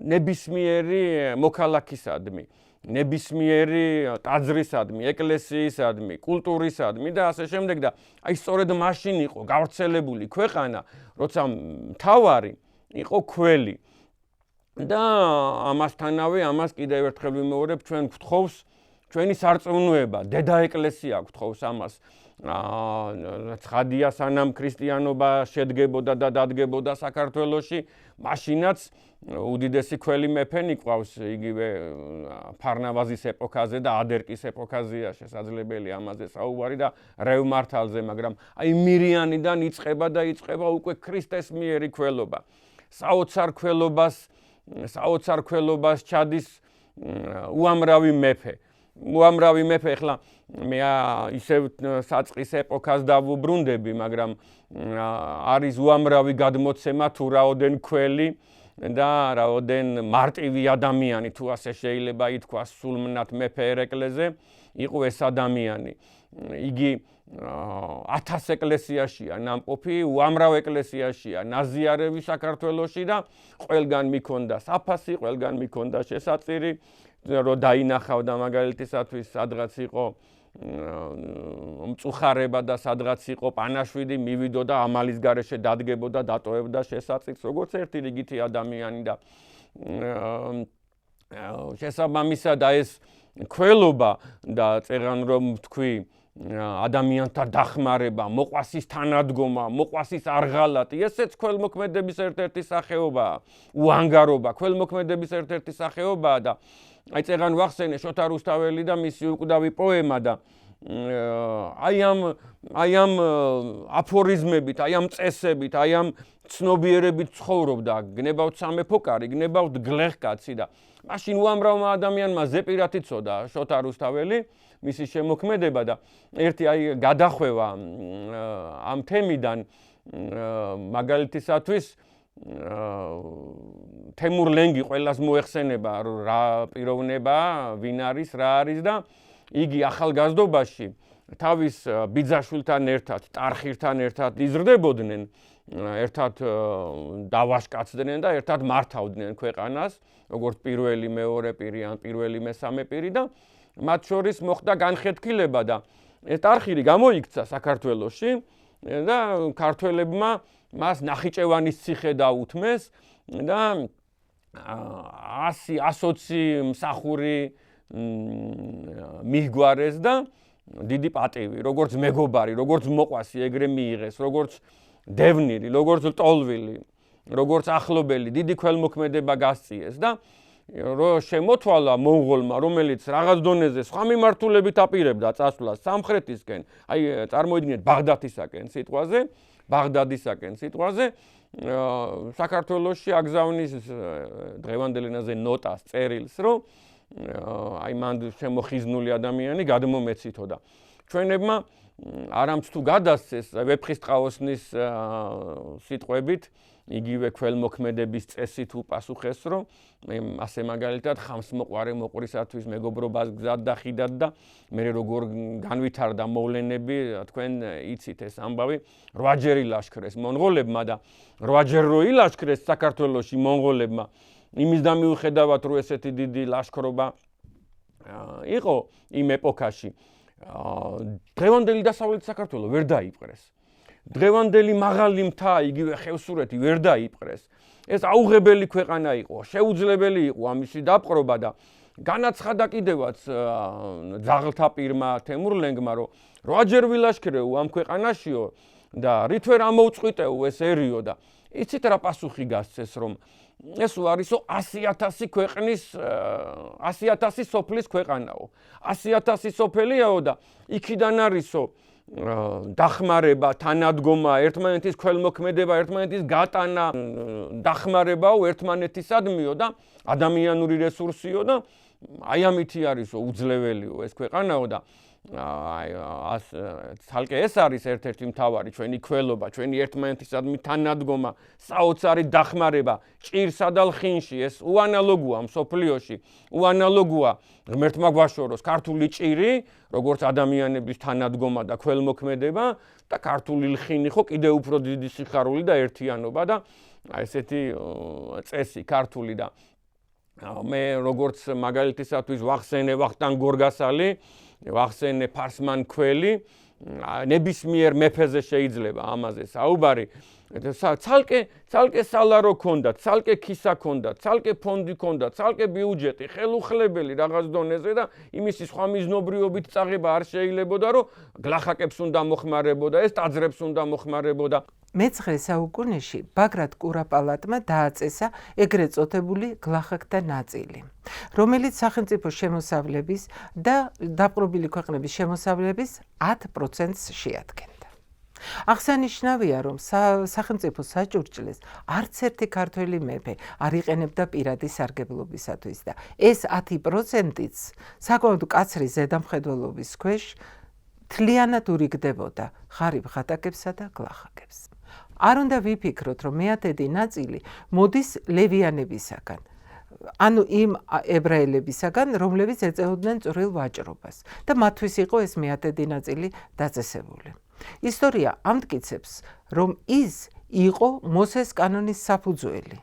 ნებისმიერი მოქალაქისადმი. ნებისმიერი ტაძრისადმი, ეკლესიისადმი, კულტურისადმი და ასე შემდეგ და აი სწორედ მაშინ იყო გავრცელებული ქვეყანა, როცა მთავარი იყო ქველი. და ამასთანავე ამას კიდევ ერთხელ ვიმეორებ, ჩვენ გვთხოვს ჩვენი სარწმუნოება, დედა ეკლესია გვთხოვს ამას. ცხადია სანამ ქრისტიანობა შედგებოდა და დადგებოდა საქართველოში, მაშინაც უდიდესი ქველი მეფენი ყავს იგივე ფარნავაზის ეპოქაზე და ადერკის ეპოქაზეა შესაძლებელი ამაზე საუბარი და რევმართალზე, მაგრამ აი მირიანიდან იწყება და იწყება უკვე ქრისტესმიერი ქველობა. საოცარ ქველობას ჩადის უამრავი მეფე. უამრავი მეფე, ახლა მე ისევ საწყის ეპოქას დავუბრუნდები, მაგრამ არის უამრავი გადმოცემა თუ რაოდენ ქველი და რაოდენ მარტივი ადამიანი, თუ ასე შეიძლება ითქვას, სულმნათ მეფე ერეკლეზე იყო ეს ადამიანი. იგი 1000 ეკლესიაშია ნამყოფი, უამრავ ეკლესიაშია ნაზიარევი საქართველოში და ყველგან მიქონდა საფასი, ყველგან მიქონდა შესაწირი, რომ დაინახავდა მაგალითისათვის სადღაც იყო მწუხარება და სადღაც იყო პანაშვიდი, მივიდოდა ამალის გარეშე დადგებოდა, დატოვებდა შესაწირს, როგორც ერთი რიგითი ადამიანი და შესაბამისად ეს ქველობა და წერან რომ თქვი ადამიანთა დახმარება, მოყვასის თანადგომა, მოყვასის არღალატი, ესეც ქველმოქმედების ერთ-ერთი სახეობაა, უანგარობა, ქველმოქმედების ერთ-ერთი სახეობაა და აი წერან ვახსენე შოთა რუსთაველი და მისი უკვდავი პოემა და აი ამ აფორიზმებით, აი ამ წესებით, აი ამ ცნობიერებით ცხოვრობდა, გნებავთ სამეფო კარი, გნებავთ გლეხკაცი და მაშინ უამრავმა ადამიანმა ზეპირად იცოდა შოთა რუსთაველი მისი შემოქმედება და ერთი აი გადახვევა ამ თემიდან მაგალითისათვის თემურ ლენგი ყველას მოეხსენება რა პიროვნება, ვინ არის, რა არის და იგი ახალგაზრდობაში თავის ბიძაშვილთან ერთად, ტარხირთან ერთად იზრდებოდნენ, ერთად დავაშკაცდნენ და ერთად მართავდნენ ქვეყანას, როგორც პირველი, მეორე პირი ან პირველი, მესამე პირი და მათ შორის მოხდა განხეთქილება და ეს ტარხირი გამოიქცა საქართველოში და ქართველებმა მას ნახიჭევანის ციხე დაუთმეს და 100-120 მსახური მიჰგვარეს და დიდი პატივი, როგორც მეგობარი, როგორც მოყვასი ეგრე მიიღეს, როგორც დევნილი, როგორც ლტოლვილი, როგორც ახლობელი, დიდი ქველმოქმედება გასწიეს და რო შემოთვალა მონღოლმა, რომელიც რაღაც დონეზე სხვა მიმართულებით აპირებდა წასვლას სამხრეთისკენ, აი წარმოიდგინეთ ბაღდათისაკენ სიტყვაზე, ბაღდადისაკენ სიტყვაზე, საქართველოში აგზავნის დღევანდელ ენაზე ნოტას წერილს, რომ აი მან შემოხიზნული ადამიანი გადმომეცითო და ჩვენებმა არამც თუ გადასცეს ვეფხისტყაოსნის სიტყვებით იგივე ქველმოქმედების წესით უპასუხეს, რომ ასე მაგალითად ხამს მოყარე მოყვრისათვის მეგობრობას გზად და ხიდად და მე როგორ განვითარდა მოვლენები, თქვენ იცით ეს ამბავი, 8-ჯერ ილაშქრეს მონღოლებმა და 8-ჯერ რო ილაშქრეს საქართველოში მონღოლებმა, იმის და მიუხედავად რომ ესეთი დიდი ლაშქრობა იყო იმ ეპოქაში, დღევანდელი დასავლეთი საქართველო ვერ დაიპყრეს. დღევანდელი მაღალი მთა, იგივე ხევსურეთი ვერ დაიპყრეს. ეს აუღებელი ქვეყანა იყო, შეუძლებელი იყო ამისი დაპყრობა და განაცხადა კიდევაც ძაღლთა პირმა თემურ ლენგმა, რომ 8-ჯერ ვილაშქრეო ამ ქვეყანაშიო და რით ვერ ამოუწყვიტეო ესერიო და იცით რა პასუხი გასცეს, რომ ეს ვარისო 100,000 ქვეყნის 100,000 სოფლის ქვეყანაო. 100,000 სოფელიაო და იქიდან არისო დახმარება, თანადგომა, ერთმანეთის ქველმოქმედება, ერთმანეთის გატანა, დახმარებაო ერთმანეთისადმიო და ადამიანური რესურსიო და აი ამითი არისო უძლეველიო ეს ქვეყანაო და ცალკე ეს არის ერთ-ერთი მთავარი ჩვენი ქველობა, ჩვენი ერთმანეთისადმი თანადგომა, საოცარი დახმარება ჭირსა და ლხინში, ეს უანალოგოა მსოფლიოში, უანალოგოა ღმერთმა გვაშოროს ქართული ჭირი, როგორც ადამიანების თანადგომა და ქველმოქმედება და ქართული ლხინი ხო კიდევ უფრო დიდი სიხარული და ერთიანობა და ესეთი წესი ქართული და მე როგორც მაგალითისათვის ვახსენე ვახტანგ გორგასალი ვახსენე ფარსმან ქველი, ნებისმიერ მეფეზე შეიძლება ამაზე საუბარი. ცალკე სალარო ქონდათ, ცალკე ქისა ქონდათ, ცალკე ფონდი ქონდათ, ცალკე ბიუჯეტი, ხელუხლებელი რაღაც დონეზე და იმისი სხვა მიზნობრიობით წაღება არ შეიძლებოდა, რომ გლახაკებს უნდა მოხმარებოდა, ეს ტაძრებს უნდა მოხმარებოდა. მე-9 საუკუნეში ბაგრატ კურაპალატმა დააწესა ეგრეთ წოდებული გლახაკთა ნაწილი, რომელიც სახელმწიფო შემოსავლების და დაპყრობილი ქვეყნების შემოსავლების 10%-ს შეადგენდა. აღსანიშნავია, რომ სახელმწიფო საჭურჭლეს არც ერთი ქართველი მეფე არ იყენებდა პირადი სარგებლობისათვის და ეს 10%-იც საკმაოდ კაცრი ზედამხედველობის ქვეშ თლიანად ურიგდებოდა ღარიბ ღატაკებსა და გლახაკებს. არ უნდა ვიფიქროთ, რომ მეათედი ნაწილი მოდის ლევიანებისაგან, ანუ იმ ებრაელებისაგან, რომლებიც ეწეოდნენ წვრილ ვაჭრობას და მათთვის იყო ეს მეათედი ნაწილი დაწესებული. ისტორია ამტკიცებს, რომ ის იყო მოსეს კანონის საფუძველი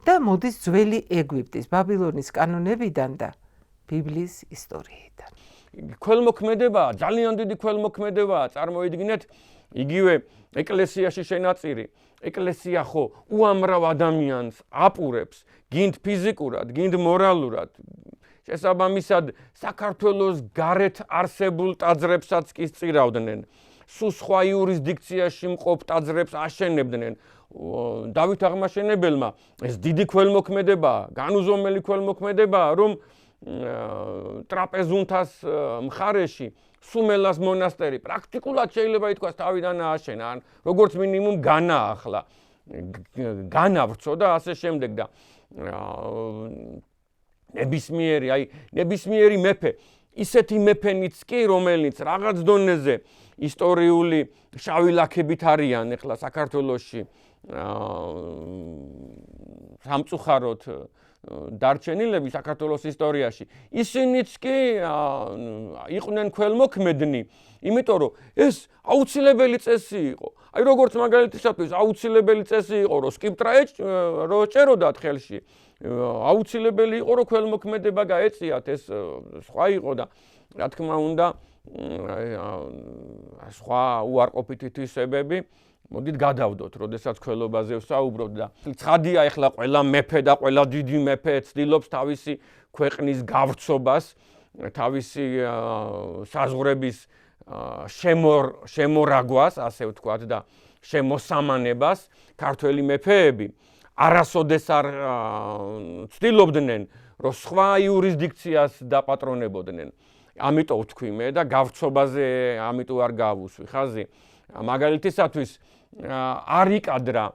და მოდის ძველი ეგვიპტის, ბაბილონის კანონებიდან და ბიბლიის ისტორიიდან. ქველმოქმედება, ძალიან დიდი ქველმოქმედებაა, წარმოიდგინეთ, იგივე ეკლესიაში შენაწირი. ეკლესია ხო უამრავ ადამიანს აპურებს, გინდ ფიზიკურად, გინდ მორალურად. შესაბამისად, საქართველოს გარეთ არსებულ ტაძრებსაც კი სწირავდნენ. სულ სხვა იურისდიქციაში მყოფ ტაძრებს აშენებდნენ. დავით აღმაშენებელმა ეს დიდი ქველმოქმედებაა, განუზომელი ქველმოქმედებაა, რომ ტრაპეზუნთას მხარეში სუმელას მონასტერი პრაქტიკულად შეიძლება ითქვას თავიდან ააშენა, ან როგორც მინიმუმ განაახლა, განავრცო და ასე შემდეგ და ნებისმიერი მეფე ისეთი მეფენიც კი, რომელიც რაღაც დონეზე ისტორიული შავი ლაქებით არიან ახლა საქართველოში სამწუხაროდ დარჩენილები საქართველოს ისტორიაში, ისინიც კი იყვნენ ქველმოქმედნი, იმიტომ რომ ეს აუცილებელი წესი იყო. აი როგორც მაგალითისათვის აუცილებელი წესი იყო, რომ სკიპტრა რო ჭეროდათ ხელში, აუცილებელი იყო, რომ ქველმოქმედება გაეწიათ, ეს სხვა იყო და რა თქმა უნდა სხვა უარყოფითი თვისებები მოდით გადავდოთ, როდესაც ქველობაზე ვსაუბრობთ და ცხადია ახლა ყველა მეფე და ყველა დიდი მეფე ცდილობს თავისი ქვეყნის გავრცობას, თავისი საზღვრების შემორაგვას, ასე ვთქვათ და შემოსამანებას. ქართველი მეფეები არასოდეს არ ცდილობდნენ, რომ სხვა იურისდიქციას დაპატრონებოდნენ. ამიტომ ვთქვი მე და გავრცობაზე ამიტომ არ გავუსვი ხაზი. მაგალითისათვის არ იკადრა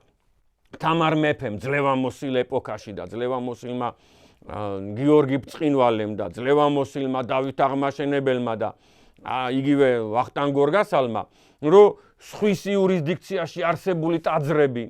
თამარ მეფემ ძლევამოსილ ეპოქაში და ძლევამოსილმა გიორგი ბრწყინვალემ და ძლევამოსილმა დავით აღმაშენებელმა და იგივე ვახტანგ გორგასალმა, რომ სხვის იურისდიქციაში არსებული ტაძრები,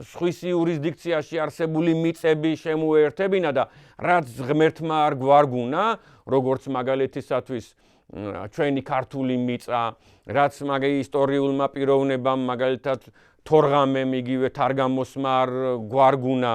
სხვის იურისდიქციაში არსებული მიწები შემოერთებინა და რაც ღმერთმა არ გვარგუნა, როგორც მაგალითისათვის ჩვენი ქართული მიწა, რაც ისტორიულმა პიროვნებამ, მაგალითად თორღამემ, იგივე თარგამოსმა არ გვარგუნა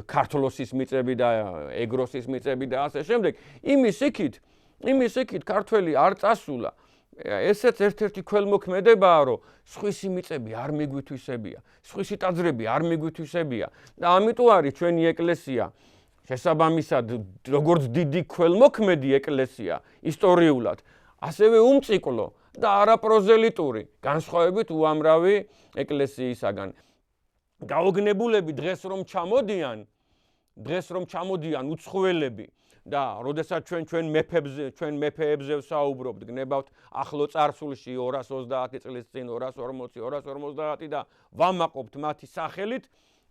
ქართლოსის მიწები და ეგროსის მიწები და ასე შემდეგ, იმის იქით ქართველი არ წასულა. ესეც ერთ-ერთი ქველმოქმედებაა, რომ სხვისი მიწები არ მიგვითვისებია, სხვისი ტაძრები არ მიგვითვისებია და ამიტომ არის ჩვენი ეკლესია შესაბამისად როგორც დიდი ქველმოქმედი ეკლესია ისტორიულად, ასევე უმწიკლო და არაპროზელიტური, განსხვავებით უამრავი ეკლესიისაგან. გაოგნებულები დღეს რომ ჩამოდიან უცხოელები და როდესაც ჩვენ მეფეებზე ვსაუბრობთ, გნებავთ ახლო წარსულში 230 წლის წინ 240, 250 და ვამაყობთ მათი სახელით,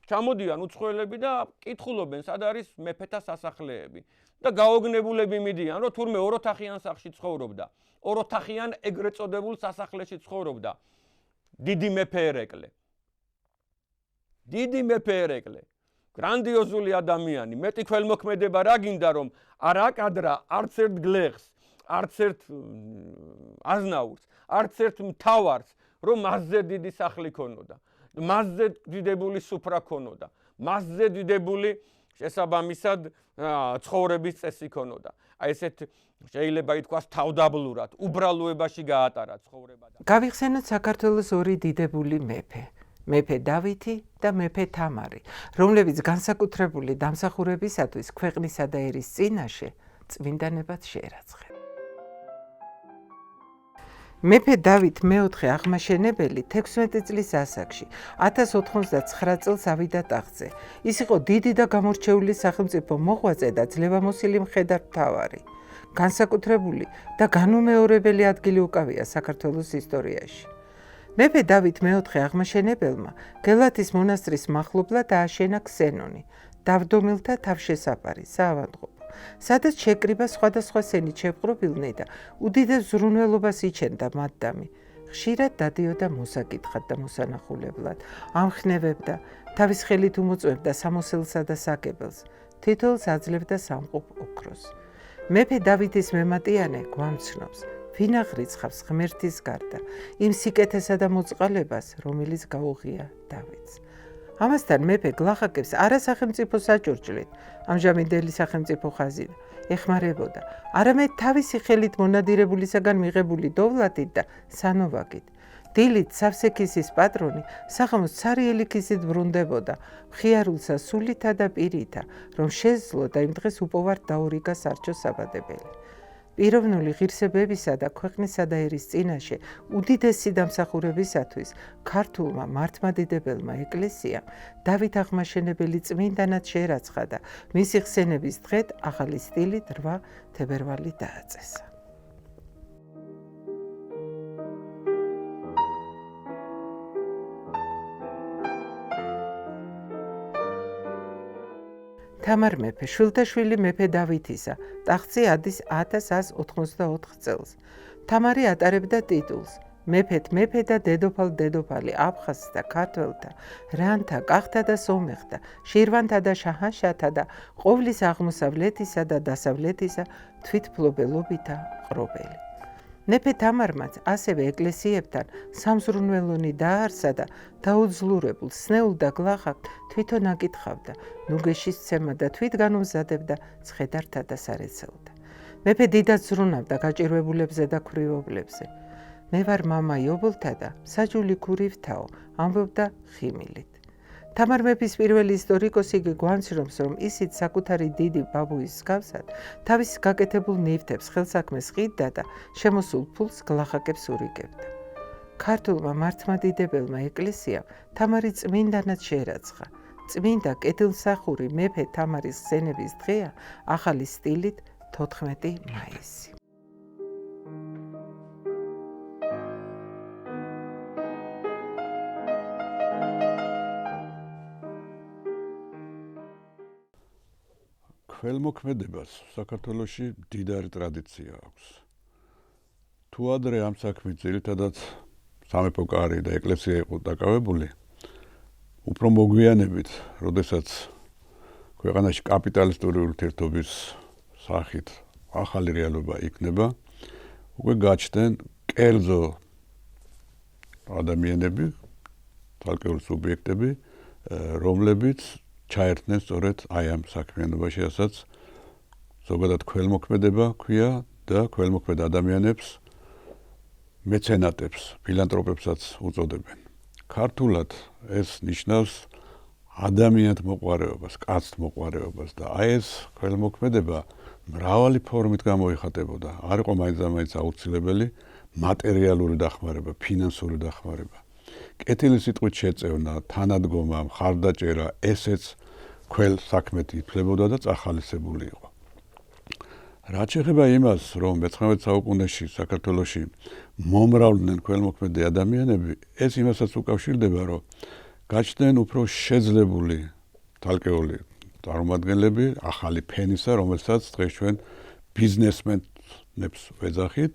ჩამოდიან უცხოელები და კითხულობენ, სად არის მეფეთა სასახლეები და გაოგნებულები მიდიან, რომ თურმე ოროთახიან სახლში ცხოვრობდა, ოროთახიან ეგრეთ წოდებულ სასახლეში ცხოვრობდა დიდი მეფე ერეკლე, გრანდიოზული ადამიანი, მეტი ქველმოქმედება რა გინდა, რომ არ აკადრა არც ერთ გლეხს, არც ერთ აზნაურს, არც ერთ მთავარს, რომ მასზე დიდი სახლი ქონოდა, მასზე დიდებული სუფრა ქონოდა, მასზე დიდებული შესაბამისად ცხოვრების წესი ქონოდა. აი ესეთ შეიძლება ითქვას თავდაბლურად, უბრალოებაში გაატარა ცხოვრება. გავიხსენოთ საქართველოს ორი დიდებული მეფე დავითი და მეფე თამარი, რომლებიც განსაკუთრებული დამსახურებისათვის ქვეყნისა და ერის წინაშე წმინდანებად შეერაცხეს. მეფე დავით მეოთხე აღმაშენებელი 16 წლის ასაკში 1099 წელს ავიდა ტახტზე. ის იყო დიდი და გამორჩეული სახელმწიფო მოღვაწე და ძლევამოსილი მხედართმთავარი. განსაკუთრებული და განუმეორებელი ადგილი უკავია საქართველოს ისტორიაში. მეფე დავით მეოთხე აღმაშენებელმა გელათის მონასტრის მახლობლად დააშენა ქსენონი, დავდომილთა თავშესაფარი, საავადმყოფო, სადაც შეკრიბა სხვადასხვა სენით შეპყრობილნი და უდიდეს ზრუნველობას იჩენდა მათდამი. ხშირად დადიოდა მოსაკითხად და მოსანახულებლად, ამხნევებდა, თავის ხელით უმოწმებდა სამოსელსა და საკებელს, თითოეულს აძლევდა სამყოფ ოქროს. მეფე დავითის მემატიანე გვამცნობს, ვინ აღრიცხავს ღმერთის გარდა, იმ სიკეთესა და მოწყალებას, რომელიც გაუღია დავითს. ამასთან მეფე გლახაკებს არა სახელმწიფო საჭურჭლით, ამჟამინდელი სახელმწიფო ხაზინა, ეხმარებოდა, არამედ თავისი ხელით მონადირებულისაგან მიღებული დოვლათით და სანოვაგით. დილით სავსე-ქისის პატრონი საღამოს ცარიელი ქისით ბრუნდებოდა, მხიარულსა სულითა და პირითა, რომ შეძლო და იმ დღეს უპოვართ დაურიგა სარჩო საბადებელი. პიროვნული ღირსებებისა და ქვეყნისა და ერის წინაშე უდიდესი დამსახურებისათვის ქართულმა მართლმადიდებელმა ეკლესიამ დავით აღმაშენებელი წმინდანად შეერაცხა და მისი ხსენების დღედ ახალი სტილით 8 თებერვალი დააწესა. თამარ მეფე, შვილთაშვილი მეფე დავითისა, ტახტზე ადის 1184 წელს. თამარი ატარებდა ტიტულს. მეფეთ მეფე და დედოფალ დედოფალი აფხაზთა, ქართველთა, რანთა, კახთა და სომეხთა, შირვანთა და შაჰანშათა და ყოვლის აღმოსავლეთისა და დასავლეთისა თვითმფლობელობითა ყრობელი. მეფე თამარმაც ასევე ეკლესიებთან სამზრუნველონი დააარსა და დაუძლურებულ სნეულ და გლახაკ თვითონ აკითხავდა, ნუგეშის ცემა და თვით განუმზადებდა ცხედართა და სარეცელთა. მეფე დიდად ზრუნავდა გაჭირვებულებზე და ქვრივობლებზე. მე ვარ მამა იობლთა და საჯული ქურივთაო, ამბობდა ხიმილით. თამარ მეფის პირველი ისტორიკოსი იგი გვანცრომს, რომ ისიც საკუთარი დიდი ბაბუის მსგავსად თავის გაკეთებულ ნივთებს ხელსაქმეს ყიდდა და შემოსულ ფულს გლახაკებს ურიგებდა. ქართულმა მართლმადიდებელმა ეკლესიამ თამარი წმინდანად შეერაცხა. წმინდა კეთილმსახური მეფე თამარის ხსენების დღეა ახალი სტილით 14 მაისი. ქველმოქმედებას საქართველოში მდიდარი ტრადიცია აქვს. თუ ადრე ამ საქმით ძირითადად სამეფო კარი და ეკლესია იყო დაკავებული, უფრო მოგვიანებით, როდესაც ქვეყანაში კაპიტალისტური ურთიერთობის სახით ახალი რეალობა იქნება, უკვე გაჩნდნენ კერძო ადამიანები, ცალკეული სუბიექტები, რომლებიც ჩაერთნენ სწორედ აი ამ საქმიანობაში, რასაც ზოგადად ქველმოქმედება ქვია და ქველმოქმედ ადამიანებს მეცენატებს, ფილანტროპებსაც უწოდებენ. ქართულად ეს ნიშნავს ადამიანთ მოყვარეობას, კაცთ მოყვარეობას და აი ეს ქველმოქმედება მრავალი ფორმით გამოიხატებოდა. არ იყო მაინც აუცილებელი მატერიალური დახმარება, ფინანსური დახმარება. კეთილი სიტყვით შეწევნა, თანადგომა, მხარდაჭერა, ესეც ქվել საქმეთ ითვლებოდა და წახალისებული იყო. რაც შეეხება იმას, რომ მე-19 საუკუნეში საქართველოში მომრავლდნენ ქველმოქმედი ადამიანები, ეს იმასაც უკავშირდება, რომ გაჩნდნენ უფრო შეძლებული თალკეული წარმომადგენლები, ახალი ფენისა, რომელსაც დღეს ჩვენ ბიზნესმენებს ვეძახით.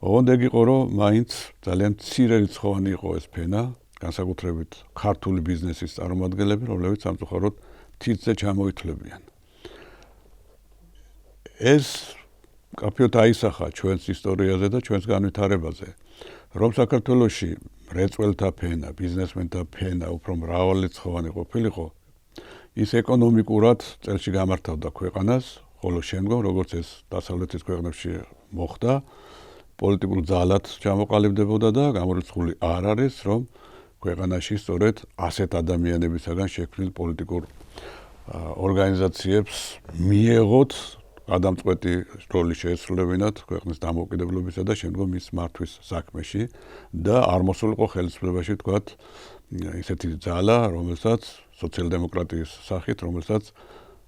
ოღონდ ეგ იყო, რომ მაინც ძალიან მცირე რიცხოვანი იყო ეს ფენა, განსაკუთრებით ქართული ბიზნესის წარმომადგენლები, რომლებიც სამწუხაროდ თითზე ჩამოითვლებიან. ეს კაფეოთ აისახა ჩვენს ისტორიაზე და ჩვენს განვითარებაზე, რომ საქართველოში რეწველთა ფენა, ბიზნესმენთა ფენა უფრო მრავალრიცხოვანი ყოფილიყო, ის ეკონომიკურად წელში გამართავდა ქვეყანას, ხოლო შემდგომ, როგორც ეს დასავლეთის ქვეყნებში მოხდა, პოლიტიკურ ძალად ჩამოყალიბდებოდა და გამორიცხული არ არის, რომ ქვეყანაში სწორედ ასეთ ადამიანებისაგან შექმნილ პოლიტიკურ ორგანიზაციებს მიეღოთ გადამწყვეტი როლი შეესრულებინათ ქვეყნის დამოუკიდებლობისა და შემდგომ მის მართვის საქმეში და არ მოსულიყო ხელისუფლებაში ვთქვათ ისეთი ძალა, რომელსაც სოციალ-დემოკრატიის სახით, რომელსაც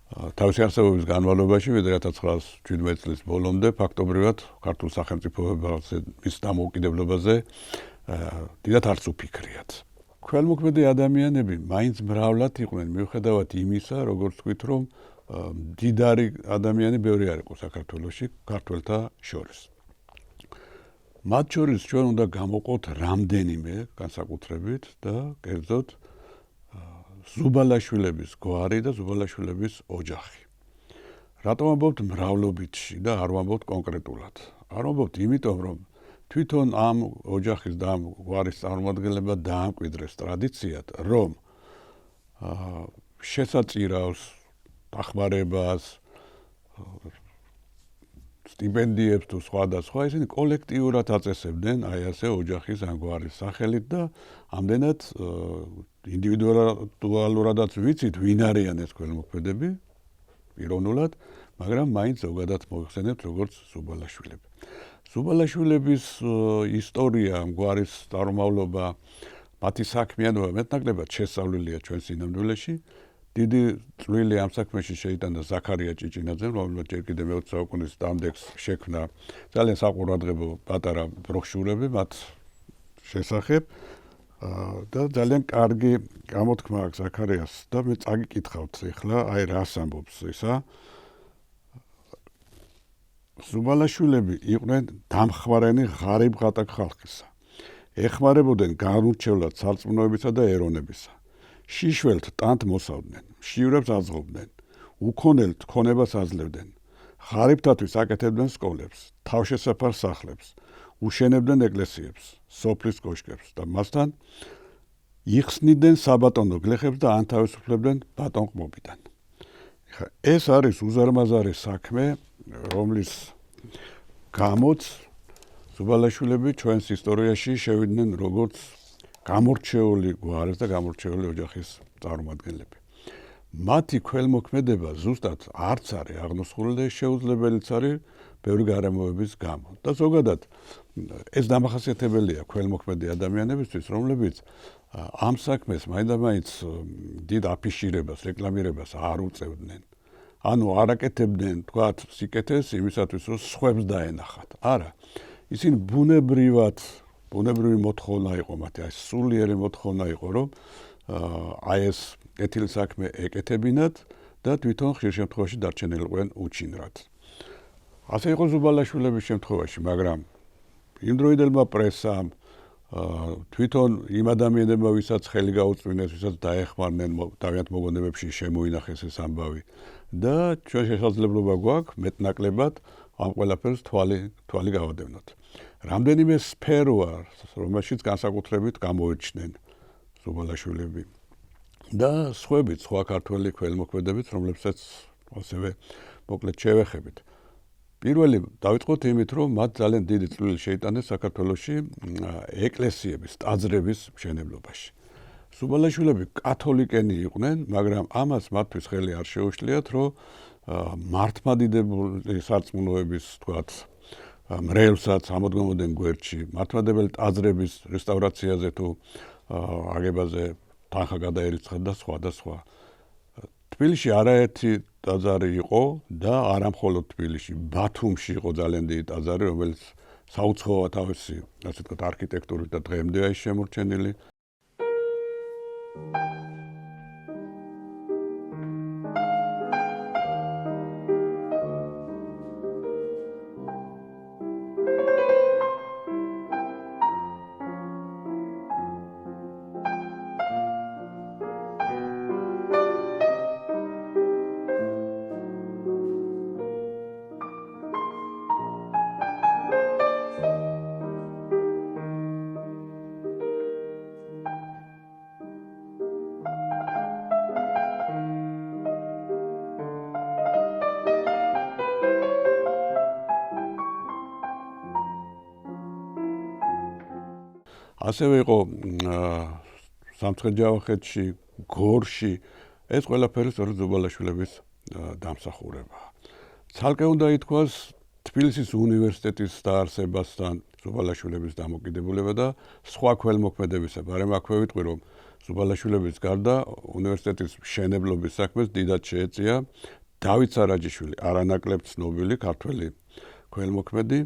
თავისი არსებობის განმავლობაში 1917 წლის ბოლომდე ფაქტობრივად ქართულ სახელმწიფოებაზე მის დამოუკიდებლობაზე დიდად არც უფიქრიათ. ქველმოქმედი ადამიანები მაინც მრავლად იყვნენ, მიუხედავად იმისა, როგორც ვთქვით, რომ მდიდარი ადამიანი ბევრი არ იყო საქართველოში ქართველთა შორის. მათ შორის ჩვენ უნდა გამოვყოთ რამდენიმე განსაკუთრებით და კერძოდ ზუბალაშვილების გვარი და ზუბალაშვილების ოჯახი. რატომ ამბობთ მრავლობითში და არ ვამბობთ კონკრეტულად? არ ვამბობთ იმიტომ, რომ თვითონ ამ ოჯახის და ამ გვარის წარმომადგენლებმა დაამკვიდრეს ტრადიციად, რომ შესაწირავს დახმარებას, სტიპენდიებს თუ სხვა ისინი კოლექტიურად აწესებდნენ აი ასე ოჯახის ან გვარის სახელით და ამდენად ინდივიდუალურადაც ვიცით, ვინ არიან ეს ქველმოქმედები პიროვნულად, მაგრამ მაინც ზოგადად მოიხსენებთ როგორც ზუბალაშვილები. ზუბალაშვილების ისტორია, გვარის წარმომავლობა, მათი საქმიანობა მეტნაკლებად შესწავლილია ჩვენ სინამდვილეში. დიდი წვლილი ამ საქმეში შეიტანა ზაქარია ჭიჭინაძემ, რომელმაც ჯერ კიდევ მე-20 საუკუნის დამდეგს შექმნა ძალიან საყურადღებო პატარა ბროშურები მათ შესახებ. და ძალიან კარგი გამოთქმა აქვს ზაქარიას და მე წაგიკითხავთ ახლა აი რას ამბობს ისა. ზუბალაშვილები იყვნენ დამხმარენი ღარიბ ღატაკ ხალხისა. ეხმარებოდნენ განურჩევლად სარწმუნოებისა და ეროვნებისა. შიშველთ ტანთ მოსავდნენ, შივრებს აძღობდნენ, უქონელთ ქონებას აძლევდნენ. ღარიბთათვის აკეთებდნენ სკოლებს, თავშესაფარ სახლებს, უშენებდნენ ეკლესიებს, სოფლის კოშკებს და მასთან იხსნიდნენ საბატონო გლეხებს და ანთავისუფლებდნენ ბატონყმობიდან. ეს არის უზარმაზარი საქმე, რომლის გამოც ზუბალაშვილები ჩვენს ისტორიაში შევიდნენ როგორც გამორჩეული გვარის და გამორჩეული ოჯახის წარმომადგენლები. მათი ქველმოქმედება ზუსტად არც არის აღმოსხული და შეუძლებელიც არის ბევრი გარემოების გამო. და ზოგადად ეს დამახასიათებელია ქველმოქმედი ადამიანებისთვის, რომლებიც ამ საქმეს მაინდამაინც დიდ აფიშირებას, რეკლამირებას არ უწევდნენ. ანუ არ აკეთებდნენ თქვათ სიკეთეს იმისათვის, რომ სხვებს დაენახათ. არა. ისინი ბუნებრივი მოთხოვნა იყო მათი, აი სულიერი მოთხოვნა იყო, რომ აი ეს კეთილი საქმე ეკეთებინათ და თვითონ ხშირ შემთხვევაში დარჩენილიყვნენ უჩინრად. ასე იყო ზუბალაშვილების შემთხვევაში, მაგრამ იმდროინდელმა პრესამ თვითონ იმ ადამიანებმა, ვისაც ხელი გაუწვინეს, ვისაც დაეხმარნენ თავიანთ მოგონებებში შემოინახეს ეს ამბავი და ჩვენ შესაძლებლობა გვაქვს მეტნაკლებად ამ ყველაფერს თვალი გავადევნოთ. რამდენიმე სფეროა, რომელშიც განსაკუთრებით გამოირჩნენ ზუბალაშვილები და სხვაებიც, სხვა ქართველი ქველმოქმედებიც, რომლებსაც ასევე მოკლედ შევეხებით. პირველი დავიწყოთ იმით, რომ მათ ძალიან დიდი წვლილი შეიტანეს საქართველოში ეკლესიების, ტაძრების მშენებლობაში. ზუბალაშვილები კათოლიკენი იყვნენ, მაგრამ ამას მათთვის ხელი არ შეუშლიათ, რომ მართლმადიდებელი სარწმუნოების, თქვათ, მრევლსაც ამოდგომოდნენ გვერდში, მართლმადიდებელი ტაძრების რესტავრაციაზე თუ აგებაზე თანხა გადაერიცხათ და სხვა და სხვა. თბილისში არაერთი ტაძარი იყო და არა მხოლოდ თბილისში, ბათუმში იყო ძალიან დიდი ტაძარი, რომელიც საუცხოა თავისი, ასე ვთქვათ, არქიტექტურით და დღემდეა ის შემორჩენილი. ასევე იყო სამცხე-ჯავახეთში, გორში, ეს ყველაფერი სწორედ ზუბალაშვილების დამსახურებაა. ცალკე უნდა ითქვას თბილისის უნივერსიტეტის დაარსებასთან ზუბალაშვილების დამოკიდებულება და სხვა ქველმოქმედებისა. მაგრამ აქვე ვიტყვი, რომ ზუბალაშვილების გარდა უნივერსიტეტის მშენებლობის საქმეს დიდად შეეწია დავით სარაჯიშვილი, არანაკლებ ცნობილი ქართველი ქველმოქმედი.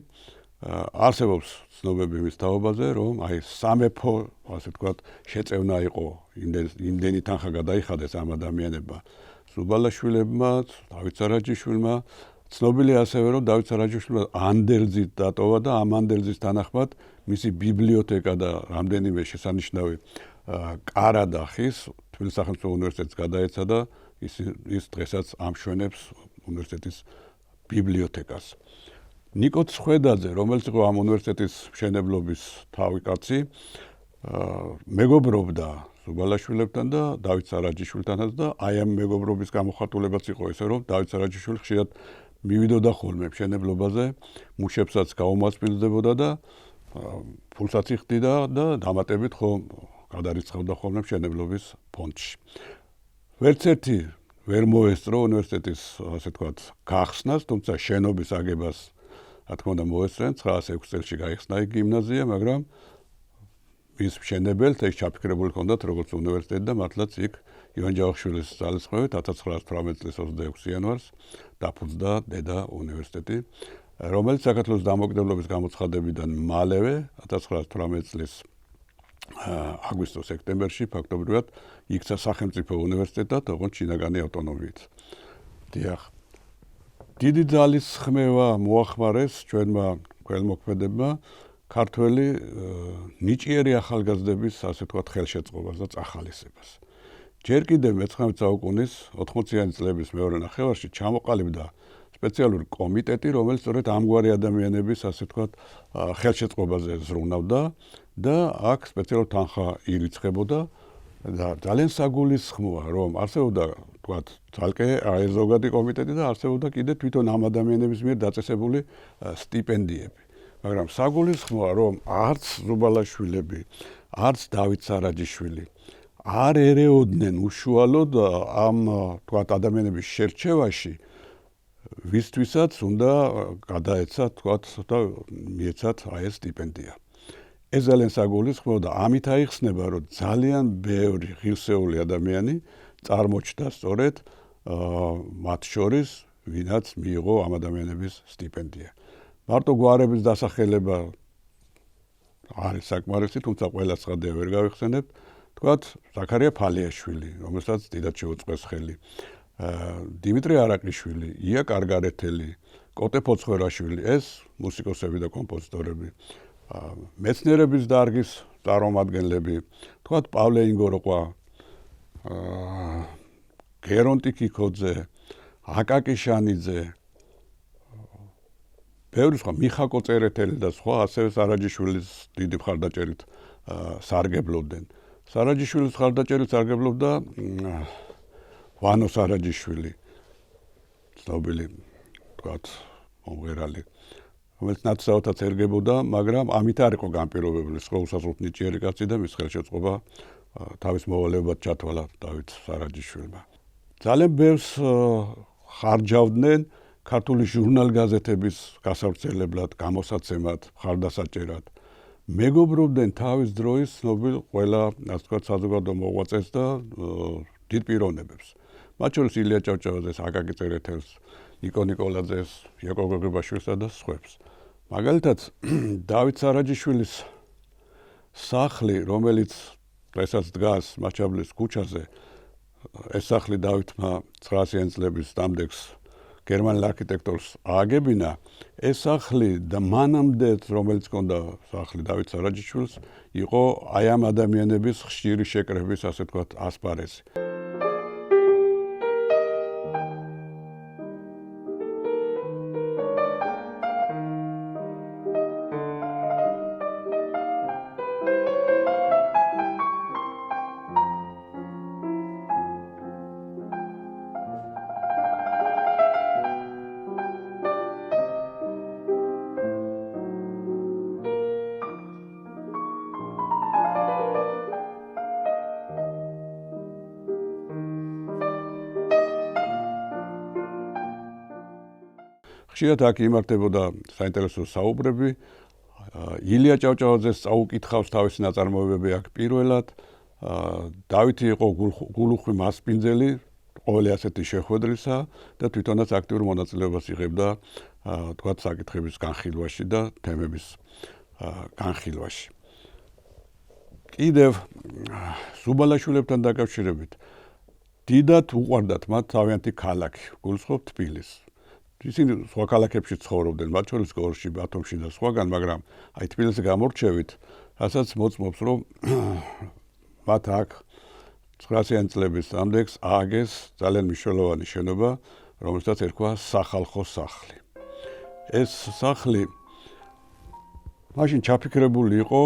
არსებობს ცნობები მის თაობაზე, რომ აი სამეფო, ასე ვთქვათ, შეწევნა იყო, იმდენი თანხა გადაიხადეს ამ ადამიანებმა. ზუბალაშვილებმა, დავით სარაჯიშვილმა, ცნობილია ასევე, რომ დავით სარაჯიშვილმა ანდერძით დატოვა და ამ ანდერძის თანახმად მისი ბიბლიოთეკა და რამდენიმე შესანიშნავი კარა და ხის თბილისის სახელმწიფო უნივერსიტეტს გადაეცა და ის დღესაც ამშვენებს უნივერსიტეტის ბიბლიოთეკას. ნიკო ცხვედაძე, რომელიც იყო ამ უნივერსიტეტის მშენებლობის თავი კაცი, მეგობრობდა ზუბალაშვილებთან და დავით სარაჯიშვილთანაც და აი ამ მეგობრობის გამოხატულებაც იყო ისე, რომ დავით სარაჯიშვილი ხშირად მივიდოდა ხოლმე მშენებლობაზე, მუშებსაც გაუმასპინძლებოდა და ფულსაც იხდიდა და დამატებით ხომ გადარიცხავდა ხოლმე მშენებლობის ფონდში. ვერც ერთი ვერ მოესწრო უნივერსიტეტის, ასე ვთქვათ, გახსნას, თუმცა შენობის აგებას რა თქმა უნდა მოესწრნენ, 906 წელს გაიხსნა იქ გიმნაზია, მაგრამ ის მშენებელთ ეს ჩაფიქრებული ჰქონდათ როგორც უნივერსიტეტი და მართლაც იქ ივან ჯავახიშვილის ძალისხმევით 1918 წლის 26 იანვარს დაფუძნდა დედა უნივერსიტეტი, რომელიც საქართველოს დამოუკიდებლობის გამოცხადებიდან მალევე 1918 წლის აგვისტო-სექტემბერში ფაქტობრივად იქცა სახელმწიფო უნივერსიტეტად, ოღონდ შინაგანი ავტონომიით. დიახ. დიდი ძალის ხმევა მოახმარეს ჩვენმა ქველმოქმედებმა ქართველი ნიჭიერი ახალგაზრდების, ასე ვთქვათ, ხელშეწყობას და წახალისებას. ჯერ კიდევ მე-19 საუკუნის 80-იანი წლების მეორე ნახევარში ჩამოყალიბდა სპეციალური კომიტეტი, რომელიც სწორედ ამგვარი ადამიანების, ასე ვთქვათ, ხელშეწყობაზე ზრუნავდა და აქ სპეციალური თანხა ირიცხებოდა და ძალიან საგულისხმოა, რომ არსებობდა, ვთქვათ, ძალკე ზოგადი კომიტეტი და არსებობდა კიდე თვითონ ამ ადამიანების მიერ დაწესებული სტიპენდიები. მაგრამ საგულისხმოა, რომ არც ზუბალაშვილები, არც დავით სარაჯიშვილი არ ერეოდნენ უშუალოდ ამ, ვთქვათ, ადამიანების შერჩევაში, ვისთვისაც უნდა გადაეცათ, ვთქვათ, და მიეცათ აი ეს სტიპენდია. ეს ძალიან საგულისხმოა და ამით აიხსნება, რომ ძალიან ბევრი ღირსეული ადამიანი წარმოჩნდა სწორედ მათ შორის, ვინაც მიიღო ამ ადამიანების სტიპენდია. მარტო გვარების დასახელება არის საკმარისი, თუმცა ყველა ცხადია ვერ გავიხსენებ. თქვათ, ზაქარია ფალიაშვილი, რომელსაც დიდად შეუწყეს ხელი. დიმიტრი არაყიშვილი, ია კარგარეთელი, კოტე ფოცხვერაშვილი, ეს მუსიკოსები და კომპოზიტორები. მეცნიერების დარგის წარმომადგენლები, თქვათ, პავლე ინგოროყვა, გერონტი კიქოძე, აკაკი შანიძე, ბევრი სხვა, მიხაკო წერეთელი და სხვა, ასევე სარაჯიშვილის დიდი მხარდაჭერით სარგებლობდნენ. სარაჯიშვილის მხარდაჭერით სარგებლობდა ვანო სარაჯიშვილი, ცნობილი, თქვათ, მომღერალი, რომელიც ნაცვლადაც ერგებოდა, მაგრამ ამით არ იყო განპირობებული, სხვა უსაზღვროდ ნიჭიერი კაცი და მის ხელშეწყობა თავის მოვალეობად ჩათვალა დავით სარაჯიშვილმა. ძალიან ბევრს ხარჯავდნენ ქართული ჟურნალ-გაზეთების გასავრცელებლად, გამოსაცემად, მხარდასაჭერად. მეგობრობდნენ თავის დროის ცნობილ ყველა, ასე ვთქვათ, საზოგადო მოღვაწეს და დიდ პიროვნებებს. მათ შორის ილია ჭავჭავაძეს, აკაკი წერეთელს, ნიკო ნიკოლაძეს, იაკობ გოგებაშვილსა და სხვებს. მაგალითად, დავით სარაჯიშვილის სახლი, რომელიც დღესაც დგას მაჩაბლის ქუჩაზე, ეს სახლი დავითმა 900-იანი წლების დამდეგს გერმანელ არქიტექტორს ააგებინა, ეს სახლი და მანამდე, რომელიც ჰქონდა სახლი დავით სარაჯიშვილს, იყო აი ამ ადამიანების ხშირი შეკრების, ასე ვთქვათ, ასპარეზი. ხშირად აქ იმართებოდა საინტერესო საუბრები. ილია ჭავჭავაძეს წაუკითხავს თავისი ნაწარმოებები აქ პირველად. დავითი იყო გულუხვი მასპინძელი, ყოველი ასეთი შეხვედრისა და თვითონაც აქტიურ მონაწილეობას იღებდა, თქვათ, საკითხების განხილვაში და თემების განხილვაში. კიდევ ზუბალაშვილებთან დაკავშირებით დიდად უყვარდათ მათ თავიანთი ქალაქი, გულისხმობ თბილისს. ისინი სხვა ქალაქებში ცხოვრობდნენ, მათ შორის გორში, ბათუმში და სხვაგან, მაგრამ აი თბილისზე გამორჩევით, რასაც მოწმობს, რომ მათ აქ 900-იანი წლების დამდეგს ააგეს ძალიან მნიშვნელოვანი შენობა, რომელსაც ერქვა სახალხო სახლი. ეს სახლი მაშინ ჩაფიქრებული იყო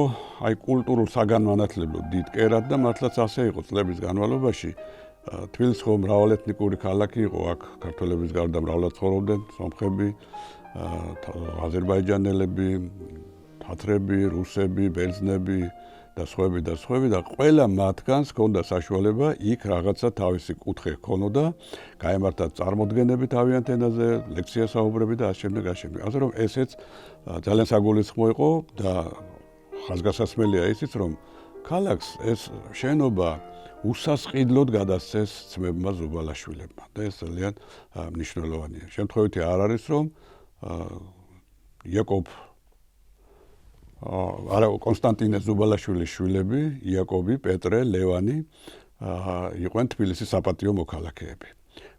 აი კულტურულ საგანმანათლებლო დიდ კერად და მართლაც ასე იყო წლების განმავლობაში. თბილისი ხო მრავალეთნიკური ქალაქი იყო, აქ ქართველების გარდა მრავლად ცხოვრობდნენ სომხები, აზერბაიჯანელები, თათრები, რუსები, ბერძნები და სხვები და ყველა მათგანს ჰქონდა საშუალება იქ რაღაცა თავისი კუთხე ჰქონოდა, გაემართა წარმოდგენები თავიანთ ენაზე, ლექცია საუბრები და ასე შემდეგ. ასე რომ ესეც ძალიან საგულისხმო იყო და ხაზგასასმელია ისიც, რომ ქალაქს ეს შენობა უსასყიდლოდ გადასცეს ძმებმა ზუბალაშვილებმა და ეს ძალიან მნიშვნელოვანია. შემთხვევითი არ არის, რომ იაკობ არა კონსტანტინე ზუბალაშვილის შვილები, იაკობი, პეტრე, ლევანი იყვნენ თბილისის საპატიო მოქალაქეები.